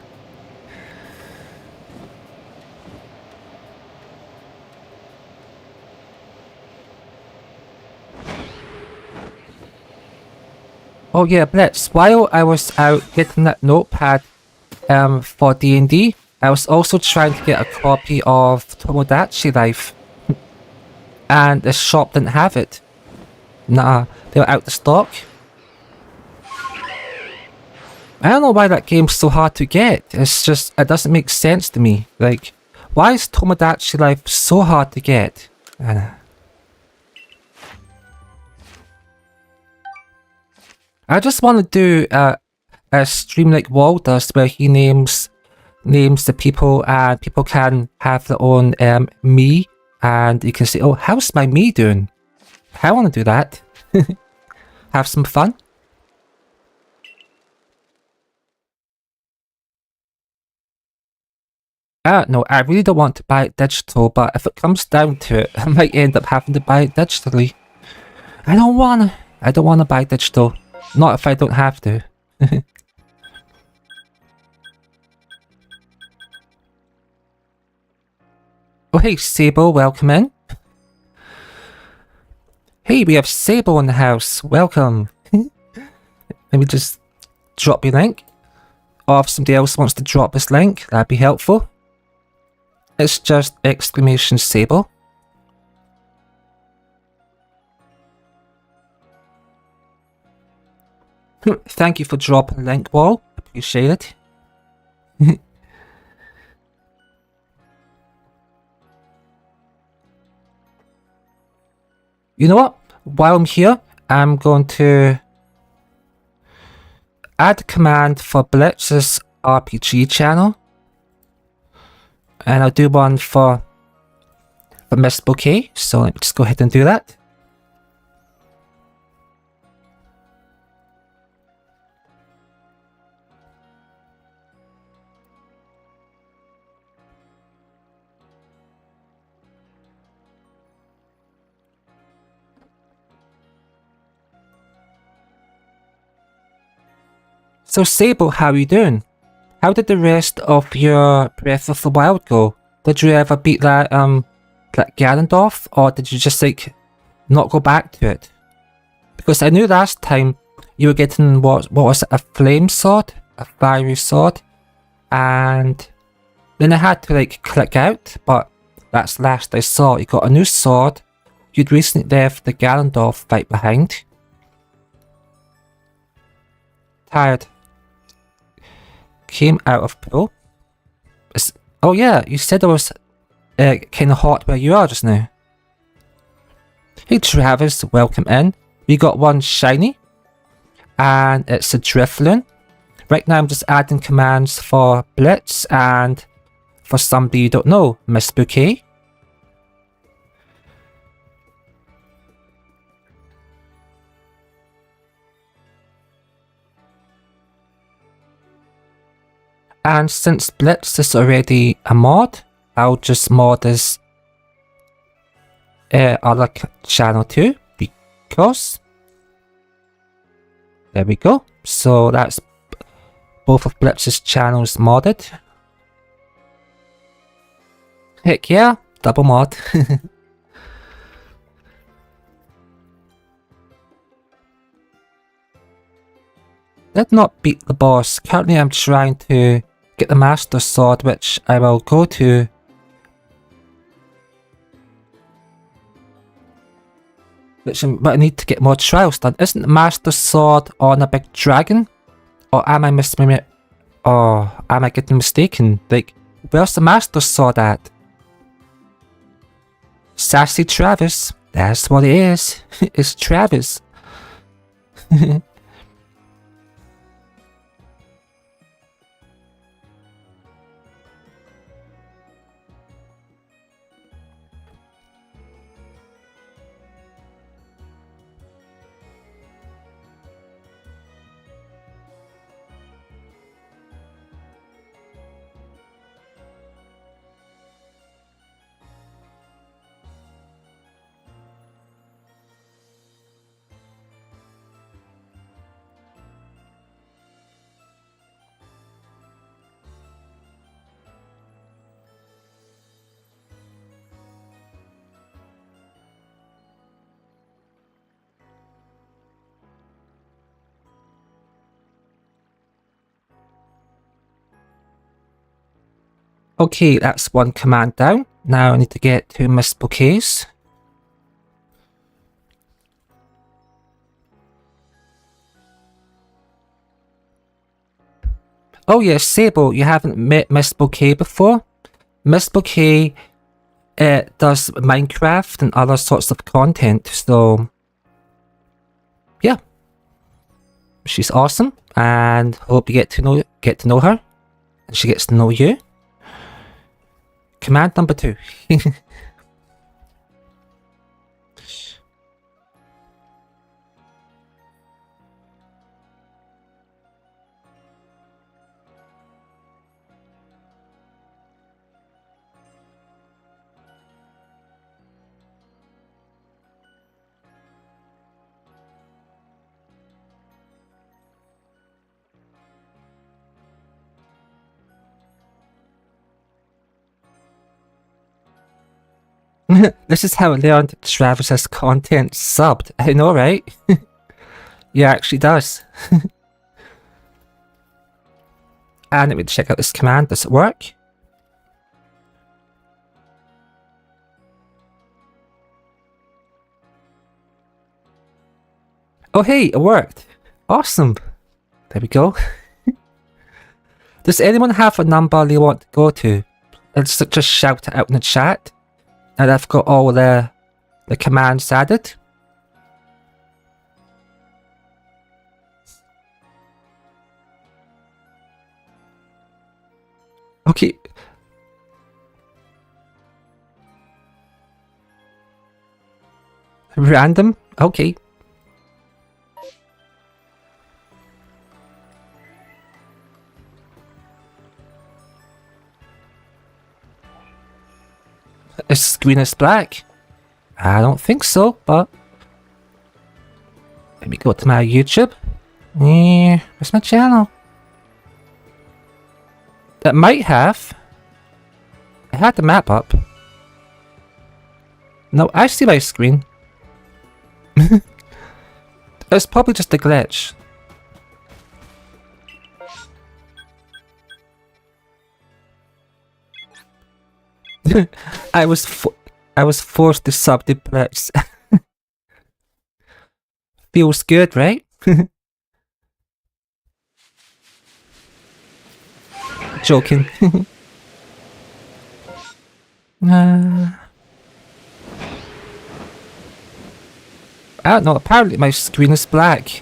Oh yeah, Blitz, while I was out getting that notepad for D&D, I was also trying to get a copy of Tomodachi Life. And the shop didn't have it. Nah, they were out of stock. I don't know why that game's so hard to get. It's just, it doesn't make sense to me. Like, why is Tomodachi Life so hard to get? I just want to do a stream like Wall does, where he names the people, and people can have their own me, and you can say, oh, how's my me doing? I want to do that. Have some fun. No, I really don't want to buy it digital, but if it comes down to it, I might end up having to buy it digitally. I don't wanna buy digital. Not if I don't have to. Oh hey Sable, welcome in. Hey, we have Sable in the house, welcome. Let me just drop your link. Or if somebody else wants to drop this link, that'd be helpful. It's just exclamation Sable. Thank you for dropping the link, Wall. Appreciate it. You know what? While I'm here, I'm going to add a command for Blitz's RPG channel. And I'll do one for Miss Bouquet, so let me just go ahead and do that. So Sable, how are you doing? How did the rest of your Breath of the Wild go? Did you ever beat that Ganondorf, or did you just like not go back to it? Because I knew last time you were getting what was it, a flame sword, a fiery sword, and then I had to like click out. But that's last I saw. You got a new sword. You'd recently left the Ganondorf fight behind. Tired. Came out of pool. Oh yeah, you said it was kind of hot where you are just now. Hey Travis, welcome in. We got one shiny, and it's a Drifloon. Right now I'm just adding commands for Blitz and for somebody you don't know, Miss Bouquet. And since Blitz is already a mod, I'll just mod his other channel too, because there we go. So that's both of Blitz's channels modded. Heck yeah, double mod. Did not beat the boss. Currently I'm trying to get the Master Sword, which I will go to. But I need to get more trials done. Isn't the Master Sword on a big dragon? Or am I am I getting mistaken? Like, where's the Master Sword at? Sassy Travis. That's what it is. It's Travis. Okay, that's one command down. Now I need to get 2 mist bouquets. Oh yes, Sable, you haven't met Mist Bouquet before? Mist Bouquet does Minecraft and other sorts of content, so yeah. She's awesome, and hope you get to know her, and she gets to know you. Command number 2. This is how I learned Travis's content subbed. I know, right? Yeah, actually does. And let me check out this command. Does it work? Oh hey, it worked. Awesome. There we go. Does anyone have a number they want to go to? Let's just shout it out in the chat. And I've got all the commands added. Okay. Random? Okay. Is screen is black? I don't think so, but let me go to my YouTube. Where's my channel? That might have. I had the map up. No, I see my screen. It's probably just a glitch. I was forced to sub the blitz. Feels good, right? Joking. I don't know, apparently my screen is black.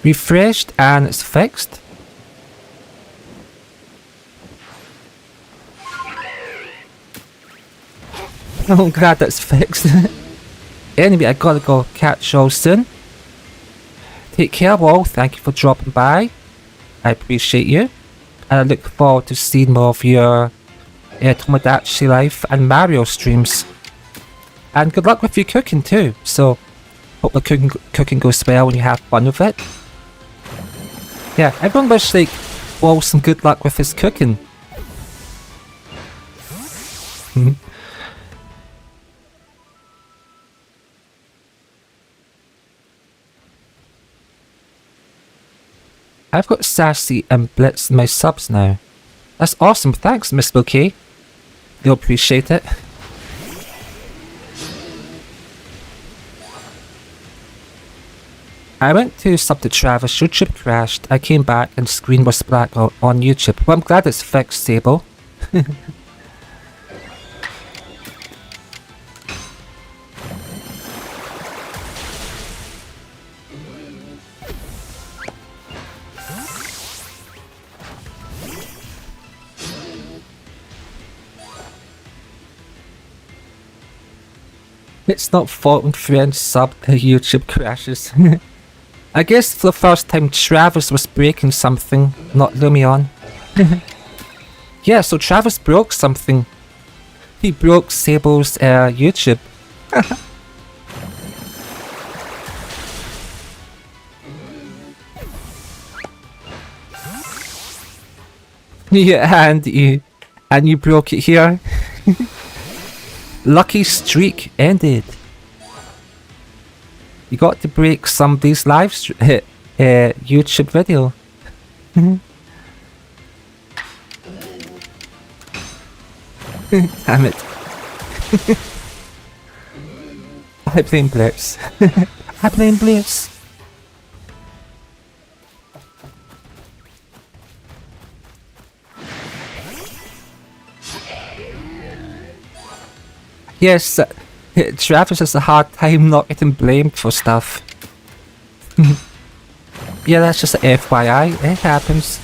Refreshed and it's fixed. Oh, I'm glad that's fixed. Anyway, I gotta go catch y'all soon. Take care, all. Thank you for dropping by. I appreciate you. And I look forward to seeing more of your Tomodachi Life and Mario streams. And good luck with your cooking too. So, hope the cooking goes well and you have fun with it. Yeah, everyone wish like Wall some good luck with his cooking. I've got Sassy and Blitz in my subs now. That's awesome, thanks Miss Bouquet. You'll appreciate it. I went to sub to Travis, YouTube crashed, I came back and screen was black on YouTube. Well, I'm glad it's fixed, Sable. It's not fault when friends sub YouTube crashes. I guess for the first time Travis was breaking something, not Lumion. Yeah, so Travis broke something. He broke Sable's YouTube. Yeah, and you broke it here. Lucky streak ended. You got to break somebody's YouTube video. Damn it. I blame Blitz. I blame Blitz. Yes, Travis has a hard time not getting blamed for stuff. Yeah, that's just an FYI, it happens.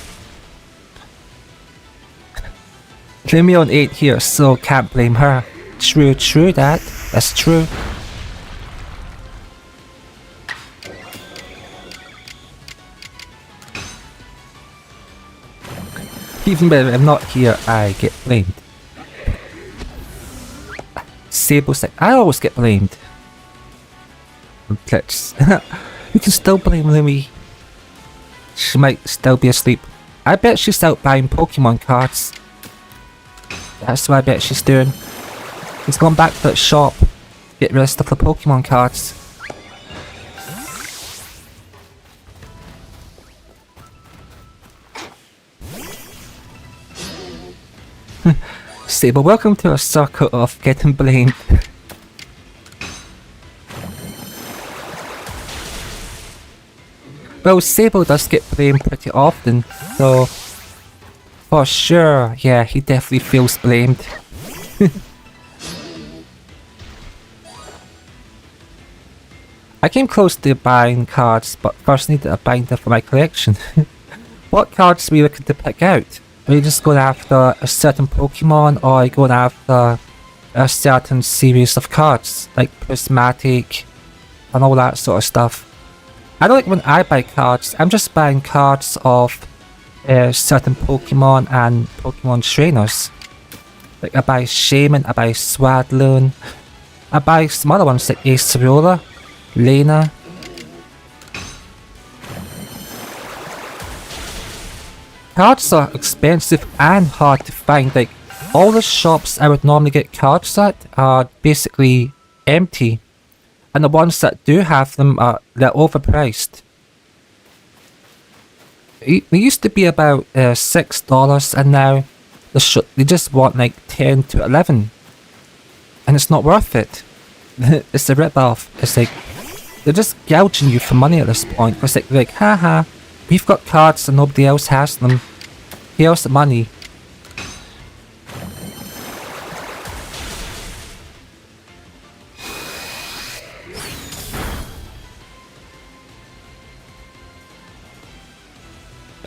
Lumion ain't here, so can't blame her. True, that's true. Even when I'm not here, I get blamed. Sable's like, I always get blamed. Blitz. You can still blame Lumi. She might still be asleep. I bet she's out buying Pokemon cards. That's what I bet she's doing. She's gone back to that shop. Get rid of the Pokemon cards. Sable, welcome to a circle of getting blamed. Well, Sable does get blamed pretty often, so for sure, yeah, he definitely feels blamed. I came close to buying cards, but first needed a binder for my collection. What cards were you looking to pick out? Are you just going after a certain Pokemon, or are you going after a certain series of cards, like Prismatic and all that sort of stuff? I don't like when I buy cards, I'm just buying cards of certain Pokemon and Pokemon trainers. Like I buy Shaman, I buy Swadloon, I buy some other ones like Acerola, Lena. Cards are expensive and hard to find. Like all the shops I would normally get cards at are basically empty, and the ones that do have them they're overpriced. They used to be about $6, and now they just want like 10 to 11, and it's not worth it. It's a rip-off. It's like they're just gouging you for money at this point. It's like haha, we've got cards and nobody else has them. Here's the money.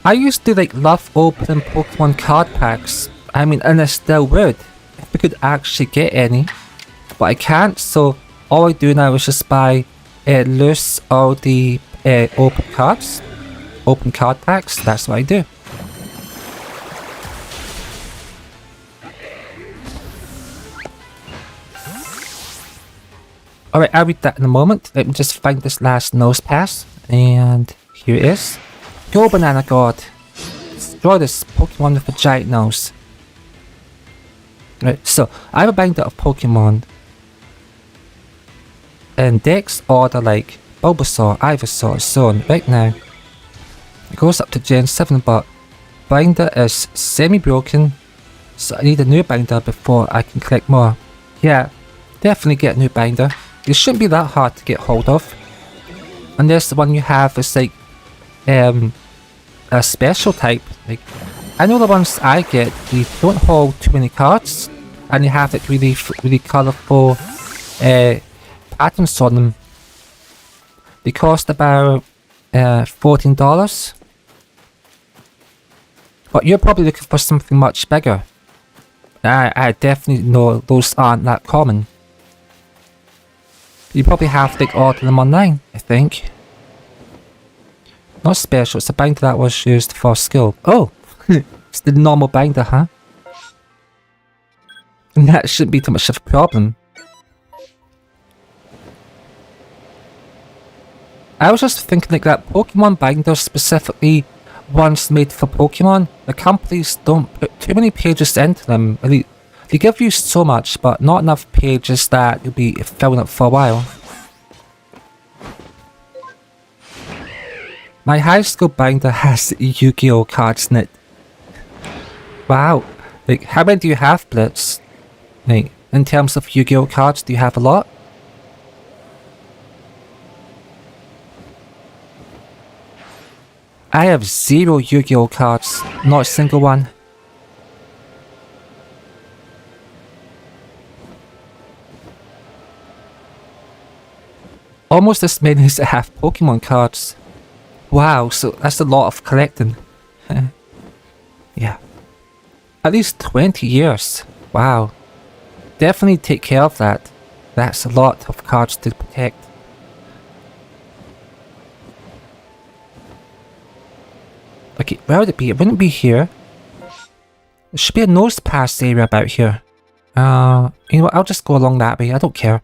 I used to love opening Pokemon card packs. I mean, and I still would if I could actually get any, but I can't. So all I do now is just buy loose all the open cards, open card packs. That's what I do. Alright, I'll read that in a moment. Let me just find this last nose pass, and here it is. Go Banana God! Destroy this Pokemon with a giant nose. Right, so I have a binder of Pokemon in Dex order like Bulbasaur, Ivysaur, so on, right now. It goes up to Gen 7, but binder is semi-broken, so I need a new binder before I can collect more. Yeah, definitely get a new binder. It shouldn't be that hard to get hold of. Unless the one you have is like a special type. Like, I know the ones I get, they don't hold too many cards, and they have like really colourful patterns on them. They cost about $14. But you're probably looking for something much bigger. I definitely know those aren't that common. You probably have to order them online, I think. Not special, it's a binder that was used for skill. Oh! It's the normal binder, huh? And that shouldn't be too much of a problem. I was just thinking like that Pokemon binders specifically ones made for Pokemon, the companies don't put too many pages into them. They give you so much, but not enough pages that you'll be filling up for a while. My high school binder has Yu-Gi-Oh cards in it. Wow. Like, how many do you have, Blitz? Like, in terms of Yu-Gi-Oh cards, do you have a lot? I have 0 Yu-Gi-Oh cards, not a single one. Almost as many as I have Pokemon cards. Wow, so that's a lot of collecting. Yeah. At least 20 years. Wow. Definitely take care of that. That's a lot of cards to protect. Okay, where would it be? It wouldn't be here. There should be a nose pass area about here. You know what? I'll just go along that way. I don't care.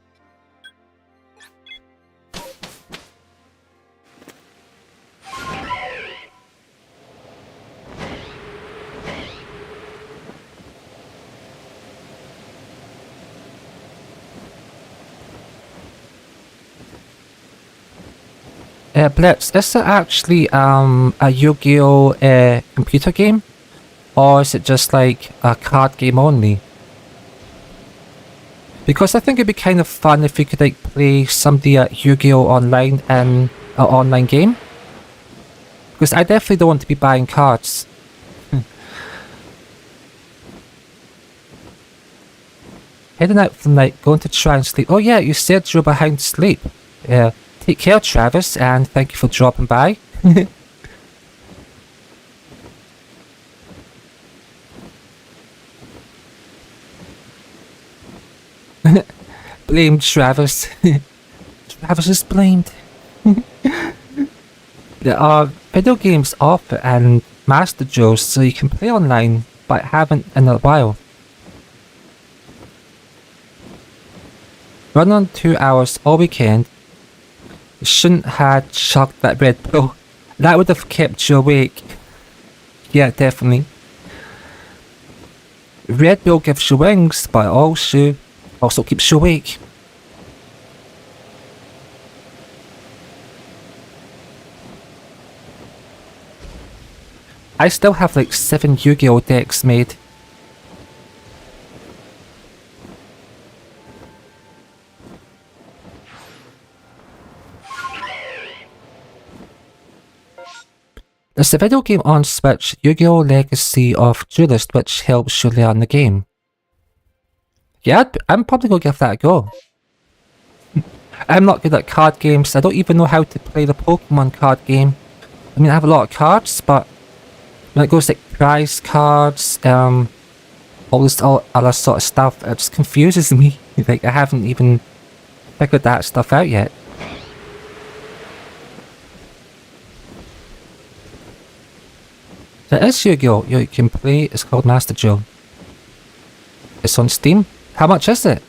Blitz, is it actually a Yu-Gi-Oh computer game? Or is it just like a card game only? Because I think it'd be kind of fun if you could like play somebody at Yu-Gi-Oh online in an online game. Because I definitely don't want to be buying cards. Heading out for the night, going to try and sleep. Oh yeah, you said you were behind sleep. Yeah. Take care, Travis, and thank you for dropping by. Blame Travis. Travis is blamed. There are video games off and Master Joe's, so you can play online, but I haven't in a while. Run on 2 hours all weekend. Shouldn't have chucked that Red Bull. That would have kept you awake. Yeah, definitely. Red Bull gives you wings, but also keeps you awake. I still have like 7 Yu-Gi-Oh decks made. There's a video game on Switch, Yu-Gi-Oh! Legacy of Duelist, which helps you learn the game. Yeah, I'm probably gonna give that a go. I'm not good at card games. I don't even know how to play the Pokemon card game. I mean, I have a lot of cards, but when it goes like prize cards, all other sort of stuff, it just confuses me. Like, I haven't even figured that stuff out yet. There is Yu-Gi-Oh! You can play, it's called Master Joe. It's on Steam. How much is it?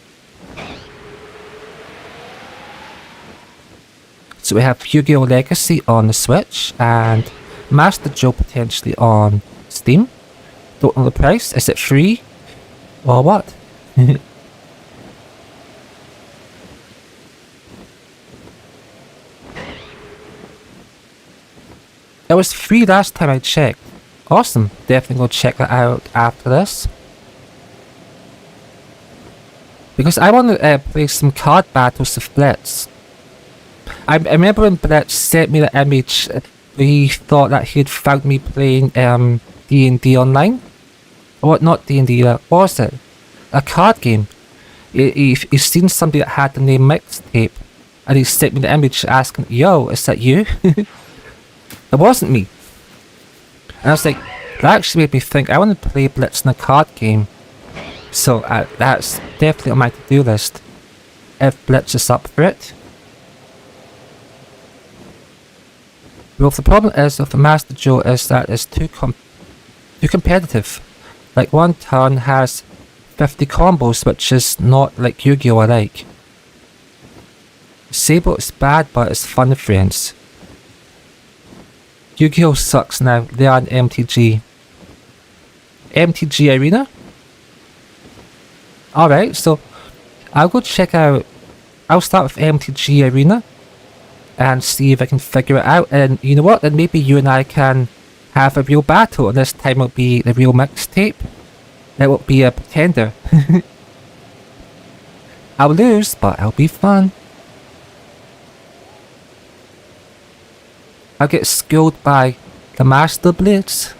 So we have Yu-Gi-Oh! Legacy on the Switch and Master Joe potentially on Steam. Don't know the price. Is it free? Or what? was free last time I checked. Awesome. Definitely go check that out after this. Because I want to play some card battles with Blitz. I remember when Blitz sent me the image where he thought that he had found me playing D&D online. Or not D&D, what was it? A card game. He's seen somebody that had the name Mixtape. And he sent me the image asking, yo, is that you? It wasn't me. And I was like, that actually made me think I want to play Blitz in a card game. So that's definitely on my to-do list. If Blitz is up for it. Well, the problem is with the Master Duel is that it's too competitive. Like one turn has 50 combos, which is not like Yu-Gi-Oh! I like. Sable is bad, but it's fun, friends. Yu-Gi-Oh! Sucks now. They are an MTG. MTG Arena? Alright, so I'll go check out. I'll start with MTG Arena and see if I can figure it out. And you know what? Then maybe you and I can have a real battle, and this time it'll be the real Mixtape. It won't be a pretender. I'll lose, but it'll be fun. I'll get schooled by the Master Blitz.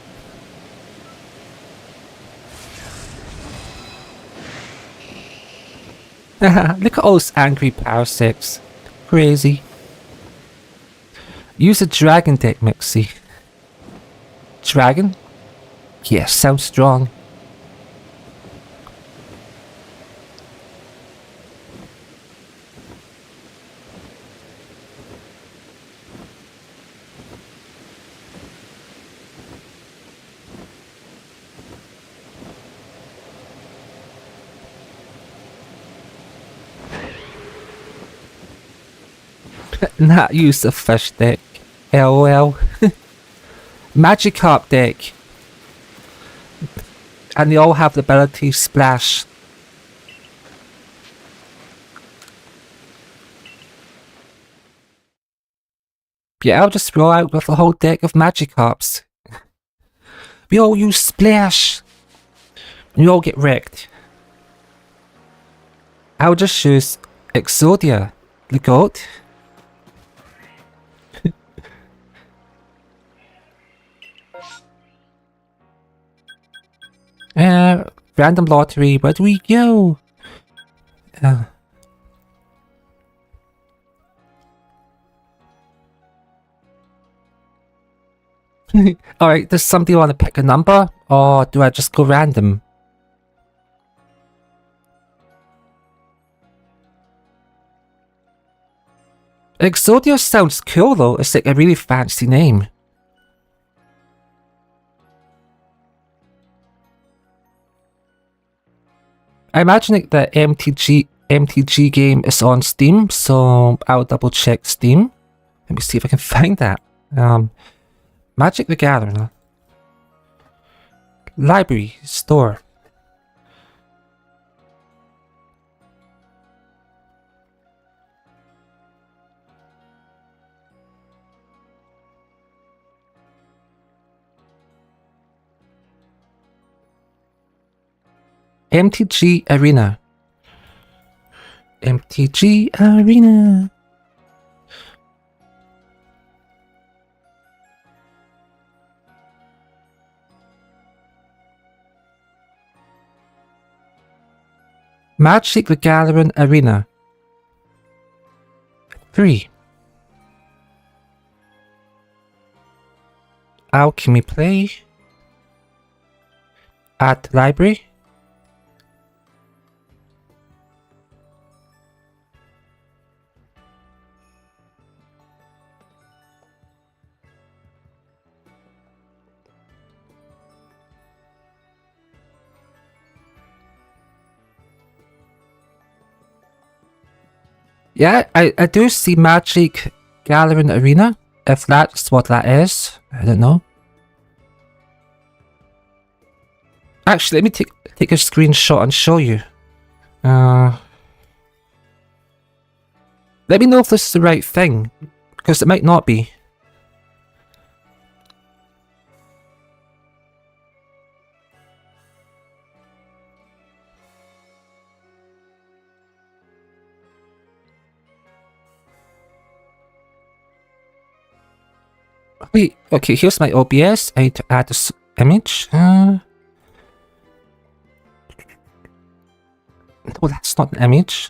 Look at all those angry parasics. Crazy. Use a dragon deck, Mixie. Dragon? Yeah, sounds strong. Not use a fish deck. LOL. Magikarp deck. And they all have the ability splash. Yeah, I'll just roll out with a whole deck of Magikarps. We all use splash. And you all get wrecked. I'll just use Exodia, the goat. Random lottery, where do we go? Alright, does somebody want to pick a number? Or do I just go random? Exodia sounds cool though, it's like a really fancy name. I imagine like the MTG game is on Steam, so I'll double check Steam. Let me see if I can find that. Magic the Gathering. Library, store. MTG Arena. MTG Arena. Magic the Gathering Arena. 3. Alchemy play. Add library. Yeah, I do see Magic Gathering Arena, if that's what that is. I don't know. Actually, let me take a screenshot and show you. Let me know if this is the right thing, because it might not be. Wait, okay, here's my OBS. I need to add this image. No, that's not an image.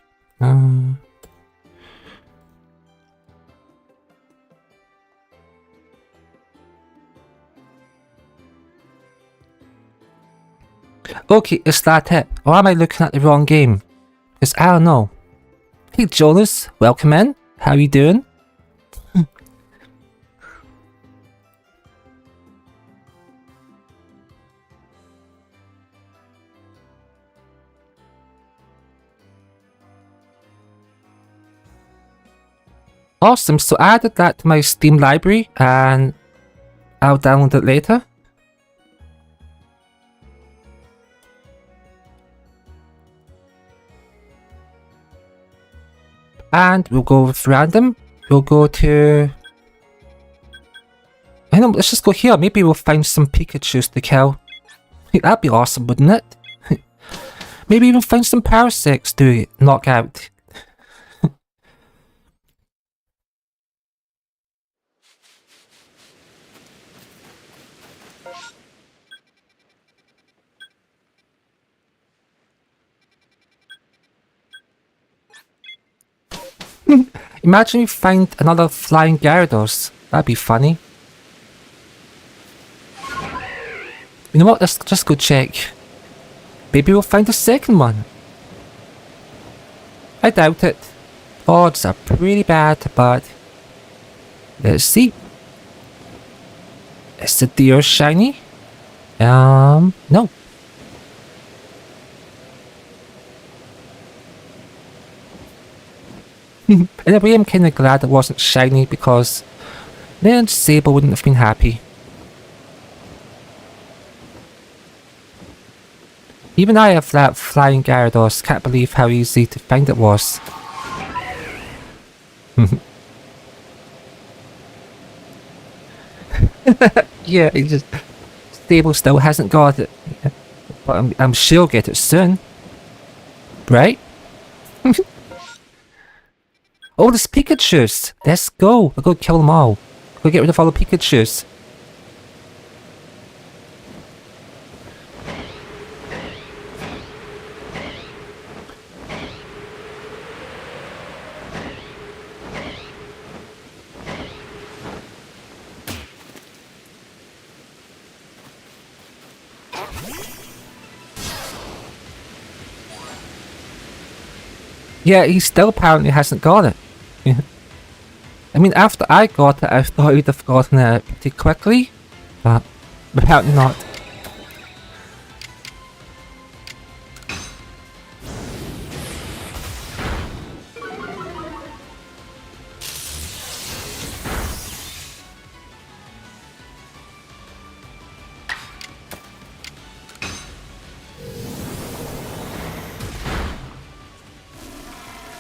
Okay, is that it? Or am I looking at the wrong game? Because I don't know. Hey Jonas, welcome in. How you doing? Awesome, so I added that to my Steam library and I'll download it later. And we'll go with random. We'll go to... I know, let's just go here. Maybe we'll find some Pikachus to kill. That'd be awesome, wouldn't it? Maybe even find some Parasects to knock out. Imagine you find another flying Gyarados. That'd be funny. You know what? Let's just go check. Maybe we'll find a second one. I doubt it. Odds are pretty bad, but let's see. Is the deer shiny? No. In a way, I'm kinda glad it wasn't shiny because then Sable wouldn't have been happy. Even I have that flying Gyarados, can't believe how easy to find it was. Yeah, it just... Sable still hasn't got it. But I'm sure he'll get it soon. Right? Oh, there's Pikachus! Let's go! We'll go kill them all. We'll get rid of all the Pikachus. Yeah, he still apparently hasn't got it. I mean, after I got it, I thought he'd have gotten it pretty quickly, but apparently not.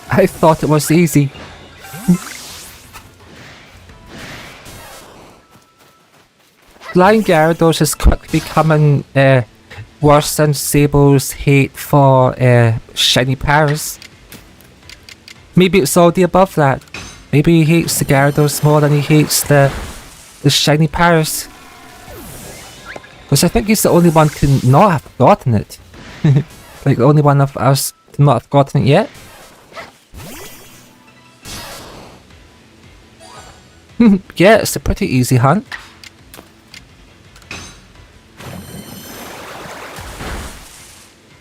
I thought it was easy. Flying Gyarados is quickly becoming worse than Sable's hate for shiny Paras. Maybe it's all the above that. Maybe he hates the Gyarados more than he hates the shiny Paras. Because I think he's the only one to not have gotten it. Like the only one of us to not have gotten it yet. Yeah, it's a pretty easy hunt.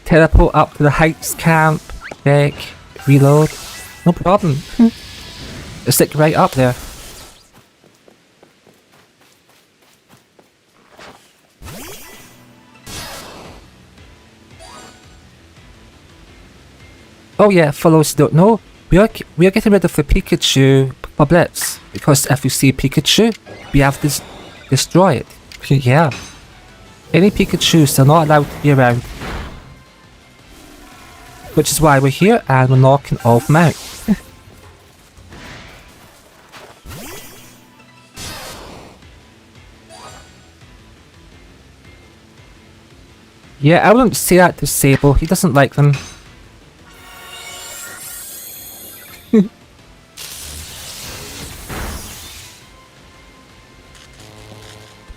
Teleport up to the Heights camp, back, reload. No problem. It's like right up there. Oh yeah, for those who don't know, we are getting rid of the Pikachu for Blitz, because if you see Pikachu, we have to destroy it. Yeah. Any Pikachus are not allowed to be around. Which is why we're here and we're knocking all of them out. Yeah, I wouldn't say that to Sable, he doesn't like them.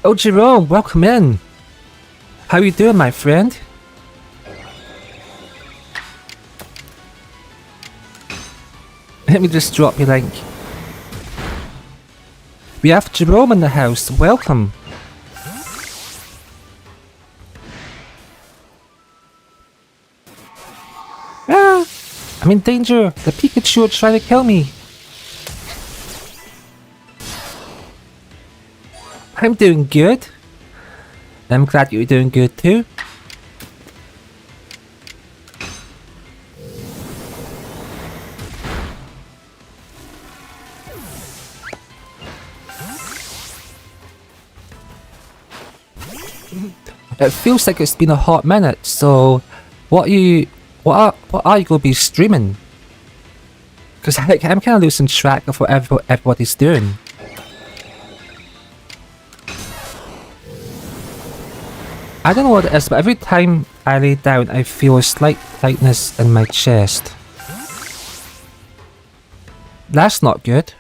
Oh, Jerome, welcome in. How you doing, my friend? Let me just drop your link. We have Jerome in the house. Welcome. Ah, I'm in danger. The Pikachu are trying to kill me. I'm doing good. I'm glad you're doing good too. It feels like it's been a hot minute, so what are you gonna be streaming? Because I'm kind of losing track of what everybody's doing. I don't know what it is, but every time I lay down, I feel a slight tightness in my chest. That's not good.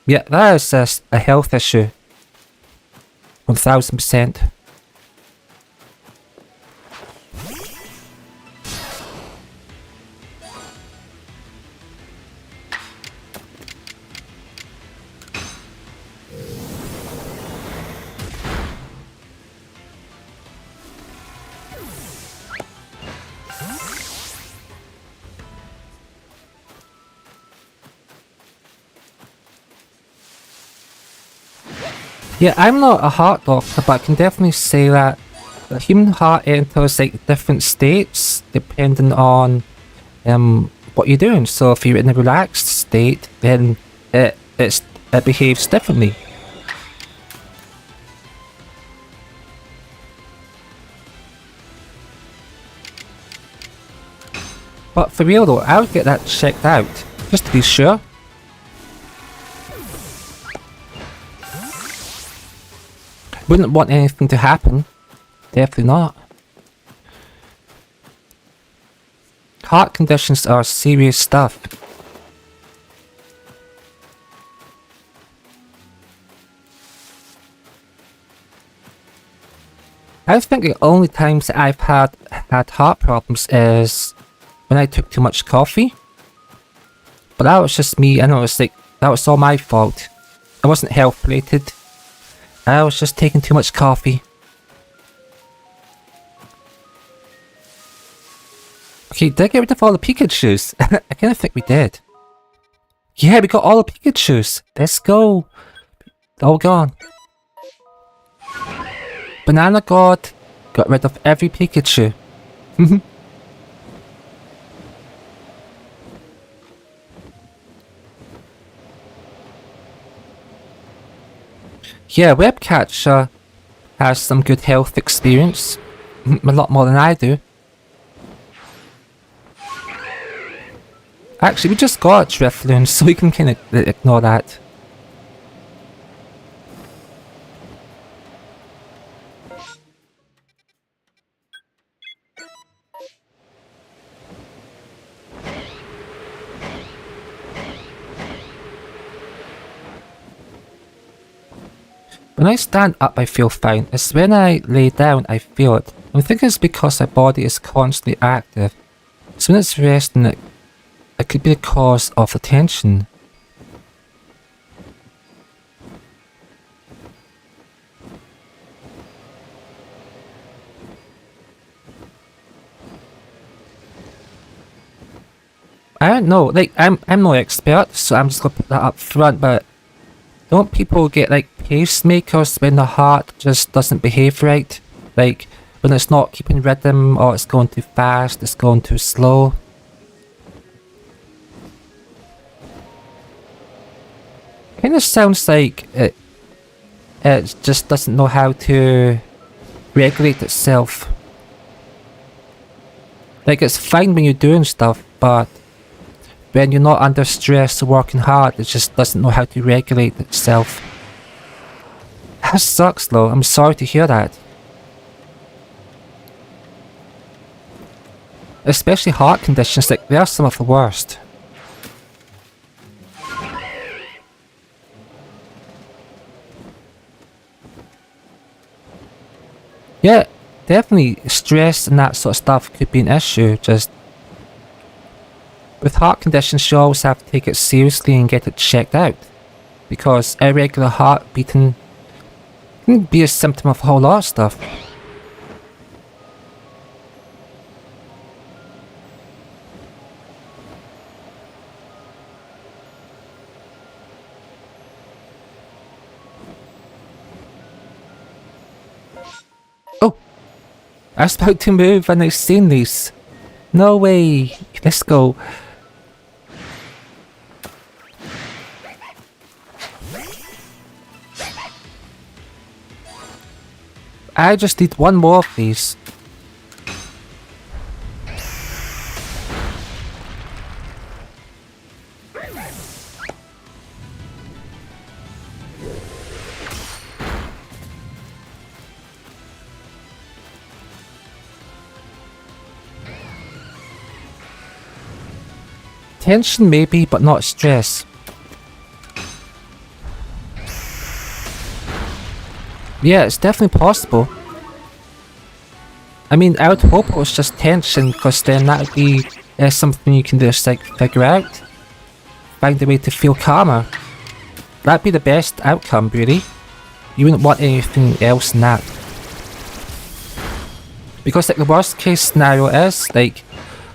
Yeah, that is just a health issue. 1000%. Yeah, I'm not a heart doctor, but I can definitely say that the human heart enters like different states depending on what you're doing. So if you're in a relaxed state, then it behaves differently. But for real though, I would get that checked out, just to be sure. Wouldn't want anything to happen. Definitely not. Heart conditions are serious stuff. I think the only times that I've had heart problems is when I took too much coffee. But that was just me. I know it's like that was all my fault. It wasn't health related. I was just taking too much coffee. Okay, did I get rid of all the Pikachus? I kinda think we did. Yeah, we got all the Pikachus. Let's go. All gone. Banana God got rid of every Pikachu. Yeah, Webcatcher has some good health experience. A lot more than I do. Actually, we just got a Drifloon, so we can kind of ignore that. When I stand up I feel fine, it's when I lay down I feel it. I think it's because my body is constantly active, so when it's resting it could be the cause of the tension. I don't know, like I'm no expert, so I'm just gonna put that up front, but don't people get like pacemakers when the heart just doesn't behave right? Like when it's not keeping rhythm, or it's going too fast, it's going too slow. Kinda sounds like it just doesn't know how to regulate itself. Like it's fine when you're doing stuff, but when you're not under stress or working hard, it just doesn't know how to regulate itself. That sucks though, I'm sorry to hear that. Especially heart conditions, like they are some of the worst. Yeah, definitely stress and that sort of stuff could be an issue. Just with heart conditions, you always have to take it seriously and get it checked out, because irregular heart beating can be a symptom of a whole lot of stuff. Oh! I was about to move and I seen these. No way! Let's go. I just need one more of these. Tension maybe, but not stress. Yeah, it's definitely possible. I mean, I would hope it was just tension, because then that would be something you can just like figure out. Find a way to feel calmer. That'd be the best outcome, really. You wouldn't want anything else than that. Because like the worst case scenario is like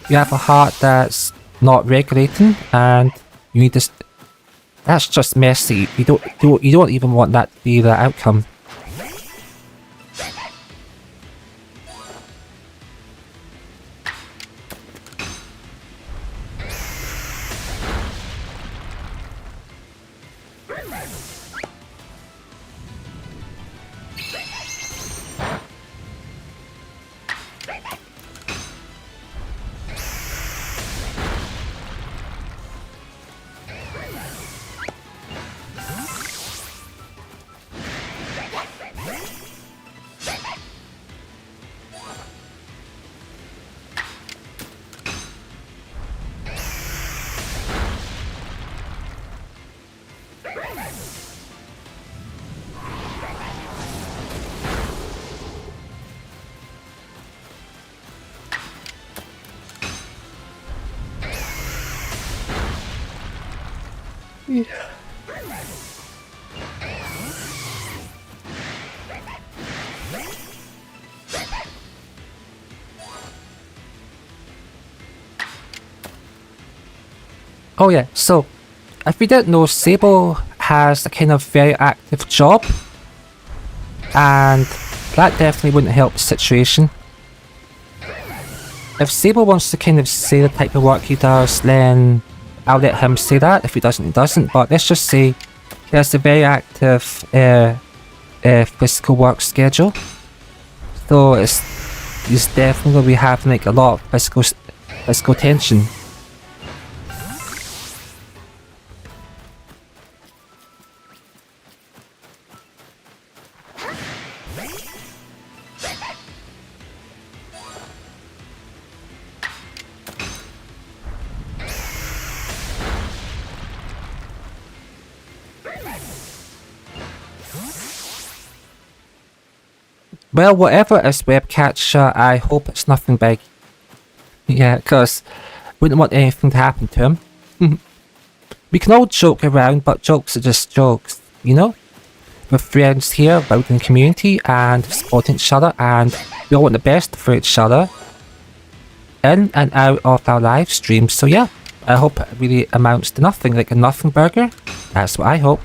you have a heart that's not regulating and you need this. That's just messy. You don't even want that to be the outcome. Oh yeah, so if you didn't know, Sable has a kind of very active job, and that definitely wouldn't help the situation. If Sable wants to kind of say the type of work he does, then I'll let him say that. If he doesn't, he doesn't. But let's just say he has a very active physical work schedule. So he's definitely going to be having like a lot of physical tension. Well, whatever it is, Webcatcher, I hope it's nothing big. Yeah, because wouldn't want anything to happen to him. We can all joke around, but jokes are just jokes, you know? We're friends here, building a community and supporting each other, and we all want the best for each other in and out of our live streams. So yeah, I hope it really amounts to nothing, like a nothing burger. That's what I hope.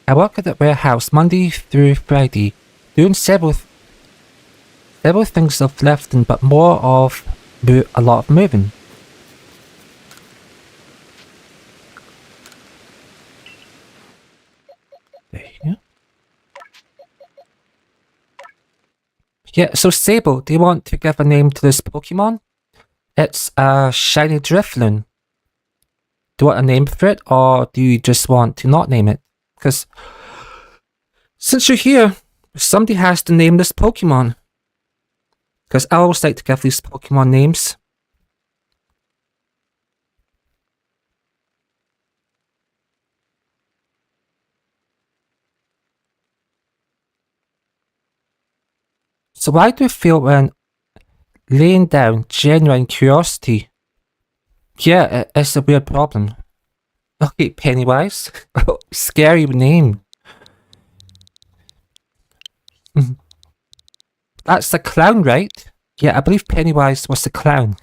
I work at the warehouse Monday through Friday, doing several things of lifting, but more of a lot of moving. There you go. Yeah, so Sable, do you want to give a name to this Pokemon? It's a shiny Drifloon. Do you want a name for it, or do you just want to not name it? Because since you're here, somebody has to name this Pokemon. Because I always like to give these Pokemon names. So why do you feel when laying down genuine curiosity? Yeah, it's a weird problem. Okay, Pennywise. Scary name. That's the clown, right? Yeah, I believe Pennywise was the clown.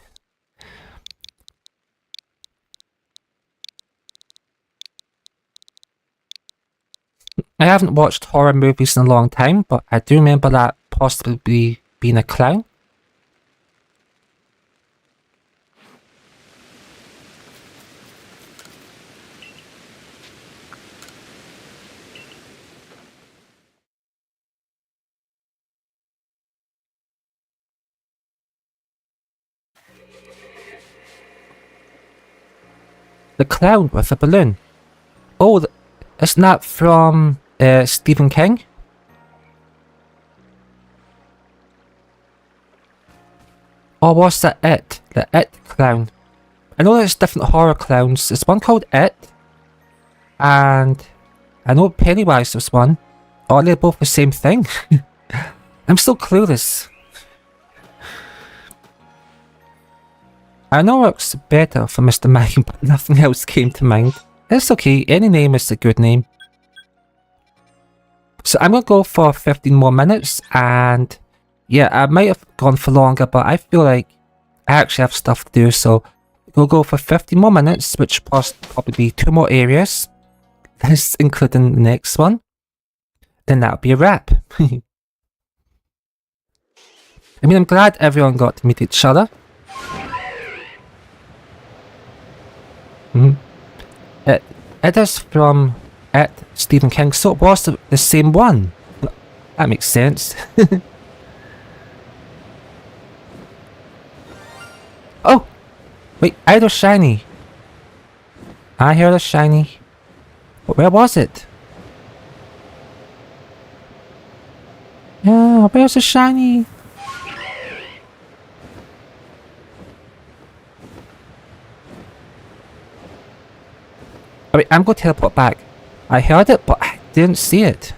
I haven't watched horror movies in a long time, but I do remember that possibly being a clown. The clown with a balloon. Oh, isn't that from Stephen King? Or was that It? The It clown. I know there's different horror clowns. There's one called It. And I know Pennywise was one. Or they're both the same thing. I'm still clueless. I know it works better for Mr. Mime, but nothing else came to mind. It's okay, any name is a good name. So I'm gonna go for 15 more minutes, and yeah, I might have gone for longer, but I feel like I actually have stuff to do, so we'll go for 15 more minutes, which probably be 2 more areas. This including the next one. Then that'll be a wrap. I mean, I'm glad everyone got to meet each other. It is from Stephen King, so it was the same one. That makes sense. Oh! Wait, I heard a shiny. I heard a shiny. But where was it? Yeah, where's the shiny? Alright, I'm going to teleport back. I heard it, but I didn't see it.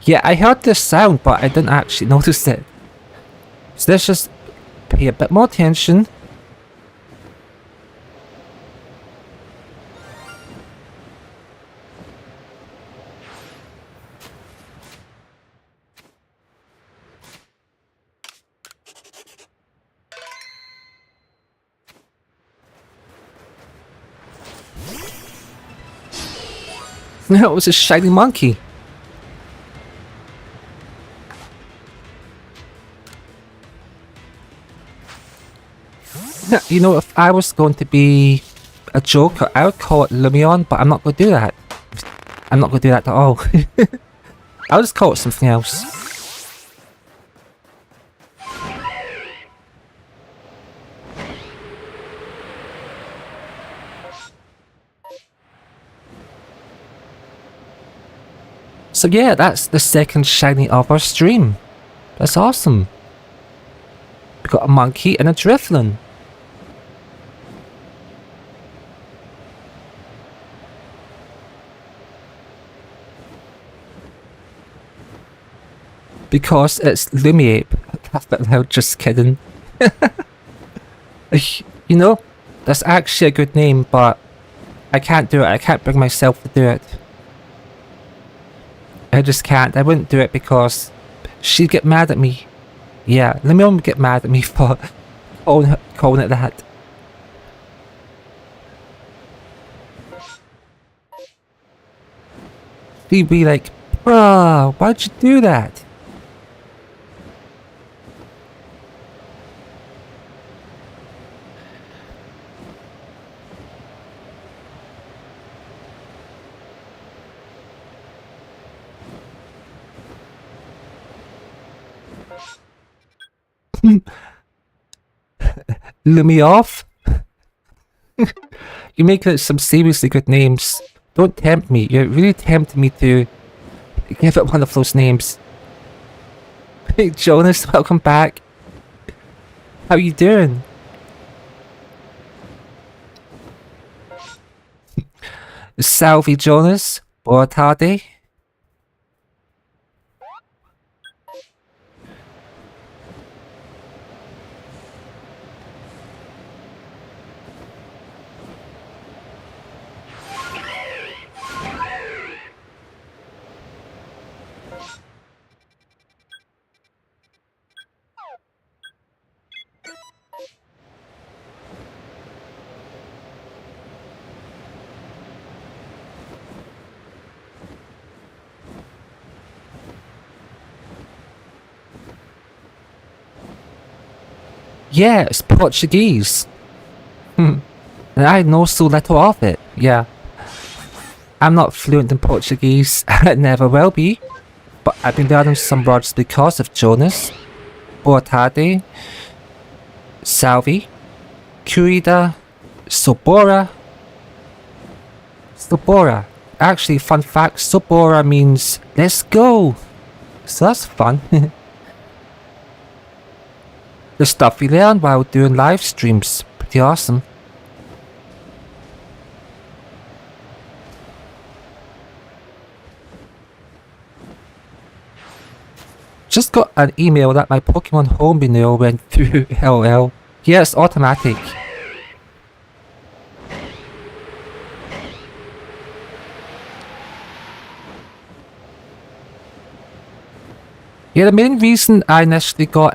Yeah, I heard this sound, but I didn't actually notice it. So let's just pay a bit more attention. No, it was a shiny monkey. You know, if I was going to be a joker, I would call it Lumion, but I'm not going to do that. I'm not going to do that at all. I'll just call it something else. So yeah, that's the second shiny of our stream. That's awesome. We got a monkey and a Drifloon. Because it's Lumiape. Laugh out loud, just kidding. You know, that's actually a good name, but I can't do it. I can't bring myself to do it. I just can't. I wouldn't do it because she'd get mad at me. Yeah, Lumion would get mad at me for calling it that. She'd be like, bruh, why'd you do that? Lumioff? You're making it some seriously good names. Don't tempt me. You're really tempting me to give it one of those names. Hey Jonas, welcome back. How you doing? Salve Jonas. Boa tarde. Yeah, it's Portuguese. And I know so little of it, yeah. I'm not fluent in Portuguese, I never will be. But I've been learning some words because of Jonas. Boa tarde. Salve. Cuida. Sobora. Sobora. Actually, fun fact, Sobora means let's go. So that's fun. The stuff we learn while doing live streams. Pretty awesome. Just got an email that my Pokemon Home renewal went through. LOL. Yeah, it's automatic. Yeah, the main reason I initially got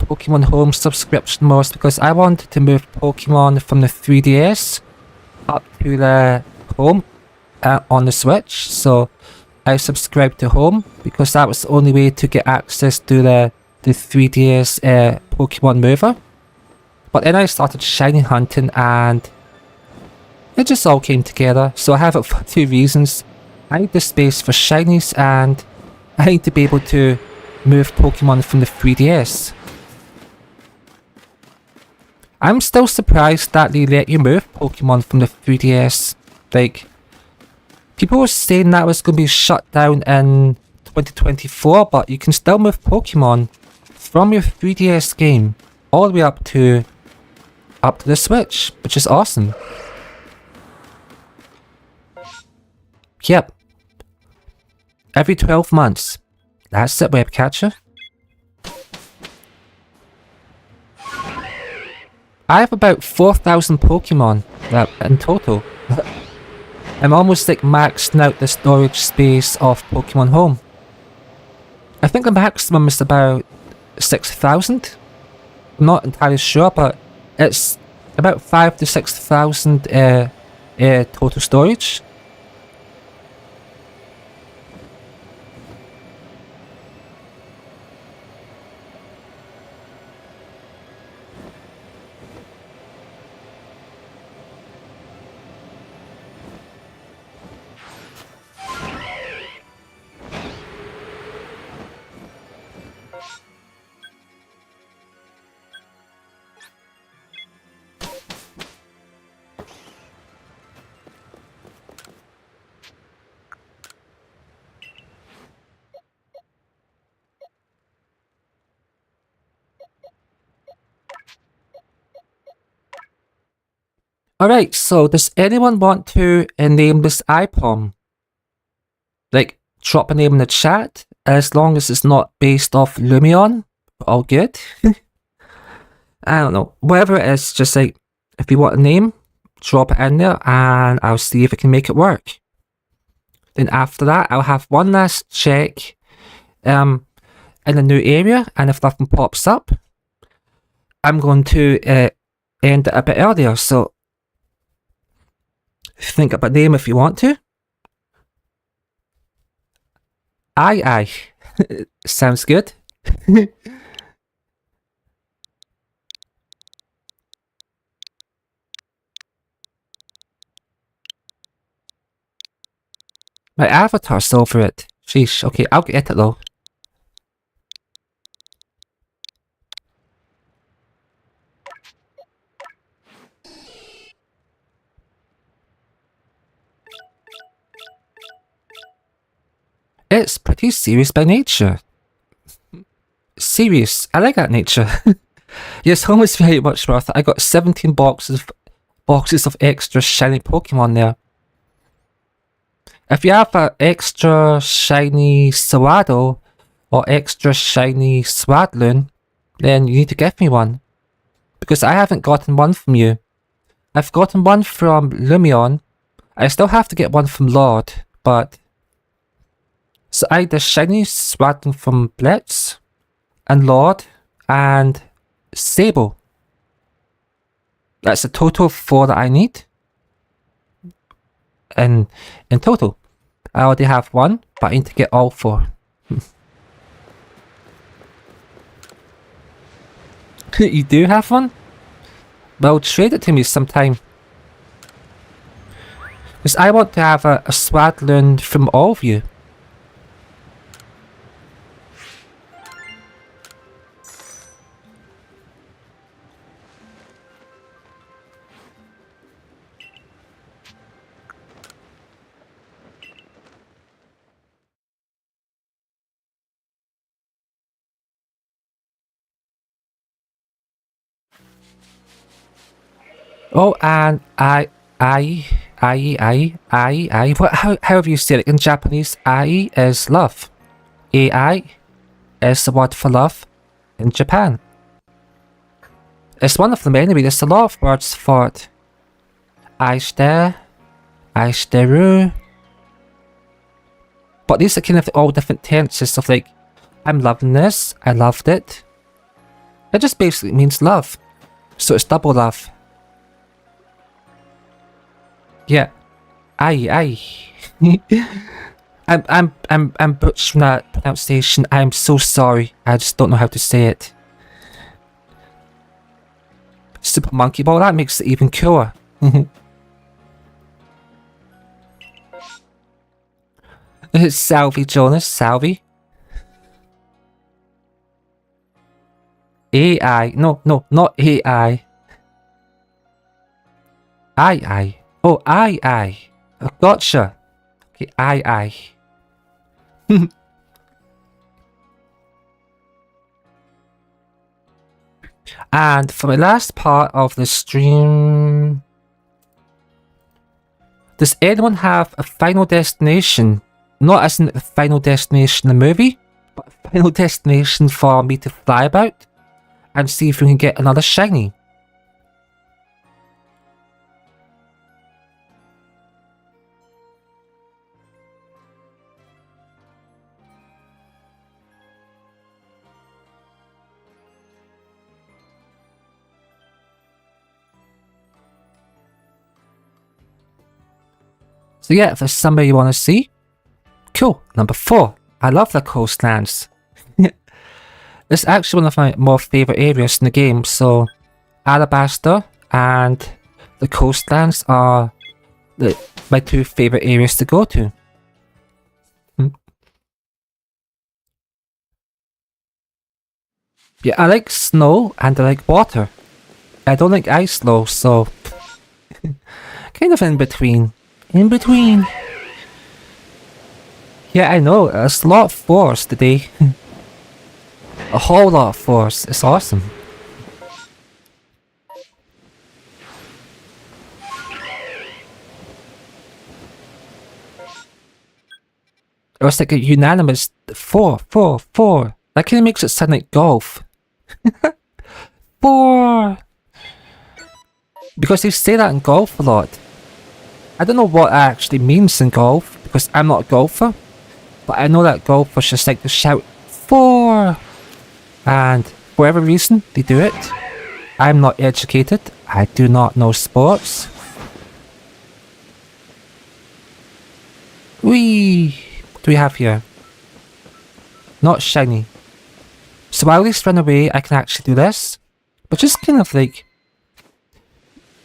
Pokemon Home subscription was because I wanted to move Pokemon from the 3DS up to the Home on the Switch, so I subscribed to Home because that was the only way to get access to the 3DS Pokemon mover. But then I started shiny hunting and it just all came together, so I have it for two reasons. I need the space for shinies and I need to be able to move Pokemon from the 3DS. I'm still surprised that they let you move Pokemon from the 3DS. Like, people were saying that was going to be shut down in 2024, but you can still move Pokemon from your 3DS game all the way up to the Switch, which is awesome. Yep. Every 12 months. That's it, Webcatcher. I have about 4,000 Pokemon in total. I'm almost like maxing out the storage space of Pokemon Home. I think the maximum is about 6,000. I'm not entirely sure, but it's about 5,000 to 6,000 total storage. Alright, so does anyone want to name this IPOM? Like, drop a name in the chat, as long as it's not based off Lumion. All good. I don't know. Whatever it is, just like, if you want a name, drop it in there, and I'll see if I can make it work. Then after that, I'll have one last check in a new area, and if nothing pops up, I'm going to end it a bit earlier, so think up a name if you want to. Aye. Sounds good. My avatar's over it. Sheesh. Okay, I'll get it though. pretty serious by nature. Serious. I like that nature. Yes, home is very much worth it. I got 17 boxes of extra shiny Pokemon there. If you have an extra shiny Sawado or extra shiny Swadloon, then you need to give me one. Because I haven't gotten one from you. I've gotten one from Lumion. I still have to get one from Lord, but... So I had the shiny Swadloon from Blitz, and Lord, and Sable. That's a total of 4 that I need. And in total, I already have one, but I need to get all 4. You do have one? Well, trade it to me sometime. Because I want to have a Swadloon from all of you. Oh, and however you say it in Japanese, ai is love. Ai is the word for love in Japan. It's one of them anyway, there's a lot of words for it. Aishite, aishiteru. But these are kind of all different tenses of like, I'm loving this, I loved it. It just basically means love. So it's double love. Yeah, I'm butchering that pronunciation. I'm so sorry. I just don't know how to say it. Super Monkey Ball, that makes it even cooler. Salvi, Jonas, Salvi. AI, no, not AI. I. Oh, I. Oh, gotcha. Okay, I. And for my last part of the stream... Does anyone have a final destination? Not as in the final destination the movie, but a final destination for me to fly about and see if we can get another shiny. So yeah, if there's somebody you want to see, cool. Number 4, I love the coastlands. It's actually one of my more favourite areas in the game, so Alabaster and the coastlands are my 2 favourite areas to go to. Yeah, I like snow and I like water. I don't like ice though, so kind of in between. In between. Yeah, I know, there's a lot of force today. A whole lot of force, it's awesome. It was like a unanimous 4. That kind of makes it sound like golf. 4! Because they say that in golf a lot. I don't know what it actually means in golf, because I'm not a golfer, but I know that golfers just like to shout 4! And for whatever reason, they do it. I'm not educated, I do not know sports. Whee! What do we have here? Not shiny. So while these run away, I can actually do this, but just kind of like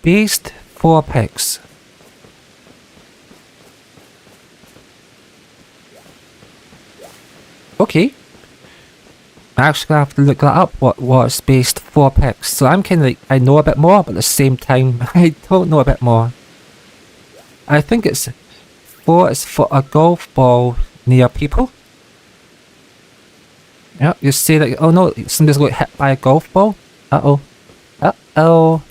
based 4 picks. Okay. I'm actually gonna have to look that up, what's based 4 picks. So I'm kinda like, I know a bit more, but at the same time, I don't know a bit more. I think it's 4 is for a golf ball near people. Yeah, you see that, oh no, somebody's got hit by a golf ball. Uh-oh. Uh-oh.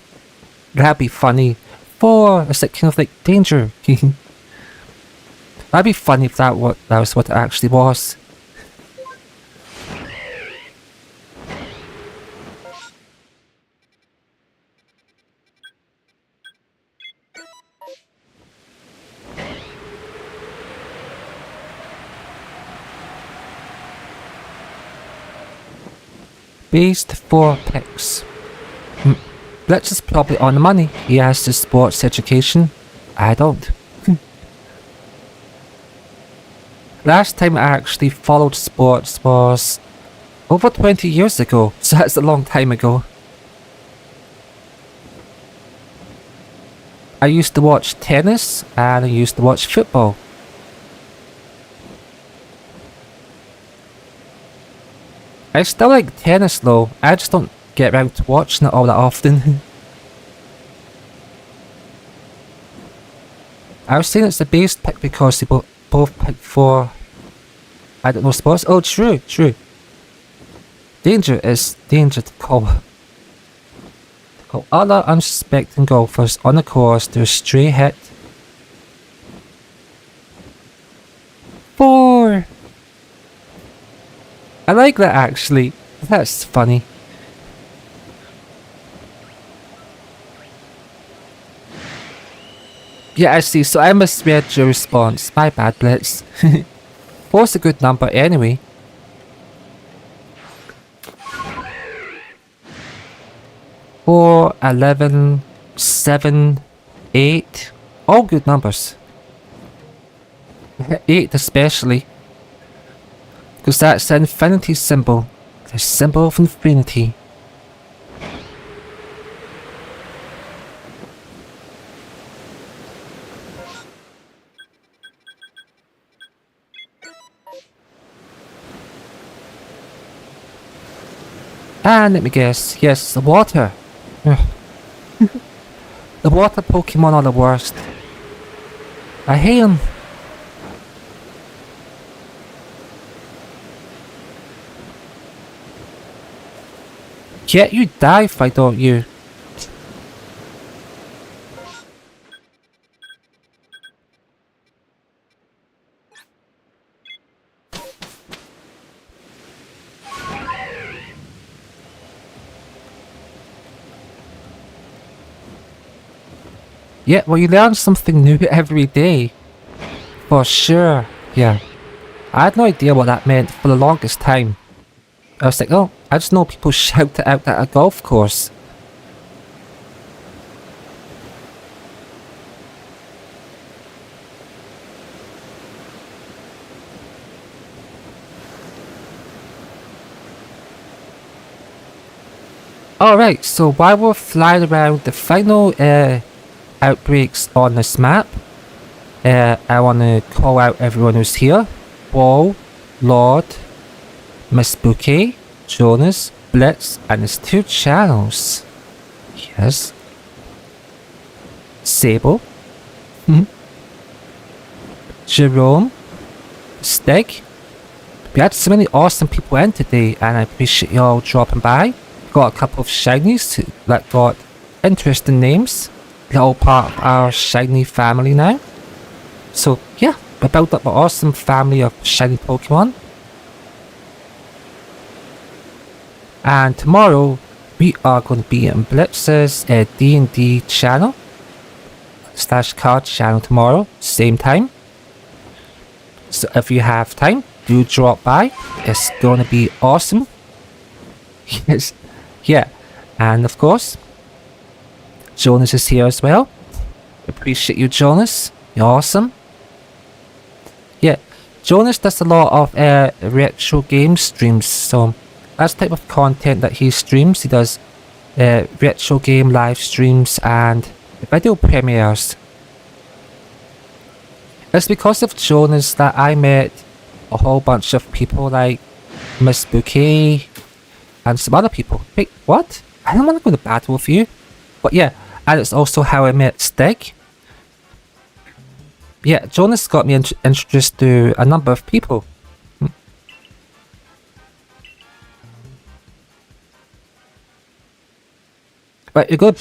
That'd be funny. 4, it's like kind of like danger. That'd be funny if that was what it actually was. Based 4 picks. Blitz is probably on the money. He has the sports education. I don't. Last time I actually followed sports was over 20 years ago, so that's a long time ago. I used to watch tennis and I used to watch football. I still like tennis though, I just don't get around to watching it all that often. I was saying it's the base pick because they both picked for, I don't know, sports. Oh, true. Danger is danger to call other unsuspecting golfers on the course to a stray hit. 4! I like that actually. That's funny. Yeah, I see. So I misread your response. My bad, Blitz. 4's a good number anyway. 4, 11, 7, 8. All good numbers. 8 especially. Because that's the infinity symbol. The symbol of infinity. And let me guess. Yes, the water. The water Pokemon are the worst. I hate them. Yeah, you dive, why don't you? Yeah, well you learn something new every day. For sure, yeah. I had no idea what that meant for the longest time. I was like, oh, I just know people shout it out at a golf course. Alright, so while we're flying around the final outbreaks on this map, I want to call out everyone who's here. Wall, Lord, Miss Bouquet, Jonas, Blitz, and his 2 channels. Yes. Sable. Jerome. Stig. We had so many awesome people in today, and I appreciate you all dropping by. Got a couple of shinies that got interesting names. They're all part of our shiny family now. So yeah, we built up an awesome family of shiny Pokemon. And tomorrow we are going to be in Blitz's D&D channel / card channel tomorrow, same time. So if you have time, do drop by. It's going to be awesome. Yes, yeah, and of course, Jonas is here as well. Appreciate you, Jonas. You're awesome. Yeah, Jonas does a lot of retro game streams, so that's the type of content that he streams. He does retro game live streams and video premieres. It's because of Jonas that I met a whole bunch of people like Miss Bouquet and some other people. Wait, what? I don't want to go to battle with you. But yeah, and it's also how I met Stig. Yeah, Jonas got me introduced to a number of people. Right, you're gonna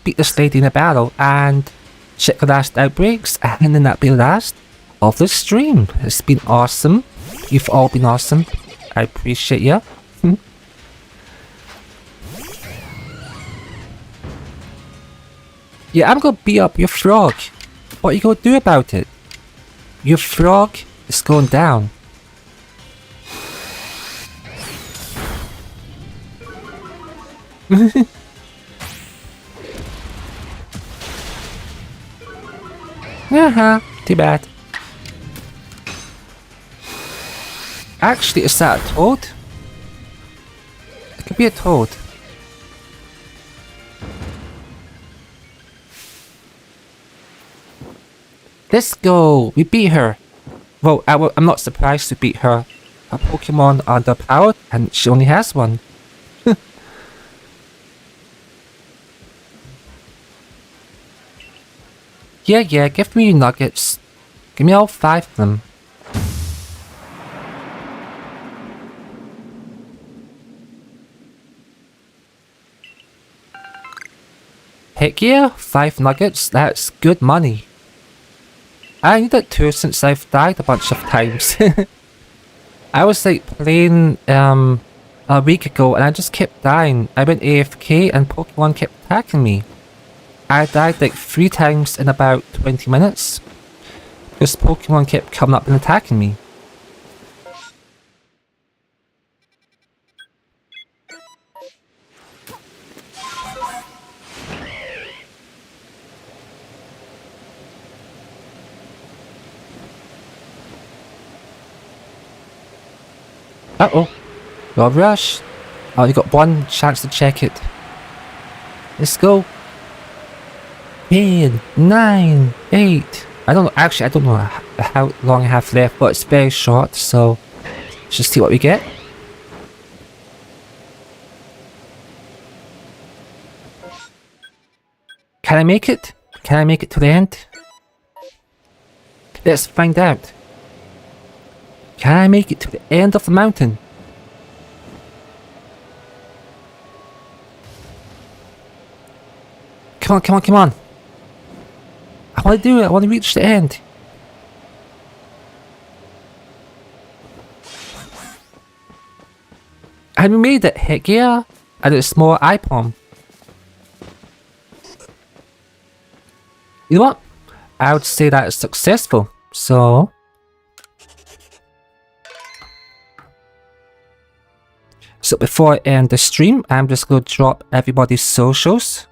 beat this lady in a battle and check the last outbreaks, and then that'll be the last of the stream. It's been awesome. You've all been awesome. I appreciate you. Yeah, I'm gonna beat up your frog. What are you gonna do about it? Your frog is going down. Too bad. Actually, is that a toad? It could be a toad. Let's go! We beat her! Well, I'm not surprised to beat her. Her Pokemon are underpowered and she only has one. Yeah, give me your nuggets. Give me all 5 of them. Heck yeah, 5 nuggets, that's good money. I need it too since I've died a bunch of times. I was like playing a week ago and I just kept dying. I went AFK and Pokemon kept attacking me. I died like 3 times in about 20 minutes. Because Pokemon kept coming up and attacking me. Uh-oh. Got rush. Oh, you got 1 chance to check it. Let's go. 10, 9, 8. I don't know. Actually, I don't know how long I have left, but it's very short, so let's just see what we get. Can I make it? Can I make it to the end? Let's find out. Can I make it to the end of the mountain? Come on. I want to do it. I want to reach the end. And we made it. Heck yeah. And it's more IPOM. You know what? I would say that it's successful. So before I end the stream, I'm just going to drop everybody's socials.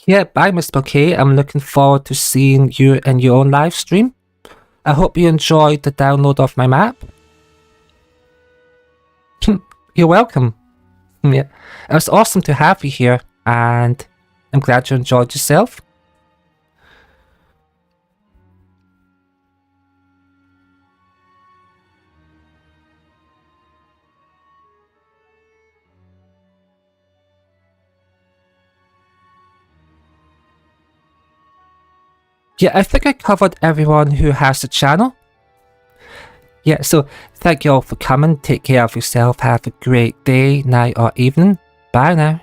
Yeah, bye Miss Bouquet. I'm looking forward to seeing you in your own live stream. I hope you enjoyed the download of my map. You're welcome. Yeah, it was awesome to have you here, and I'm glad you enjoyed yourself. Yeah, I think I covered everyone who has the channel. Yeah, so thank you all for coming. Take care of yourself. Have a great day, night, or evening. Bye now.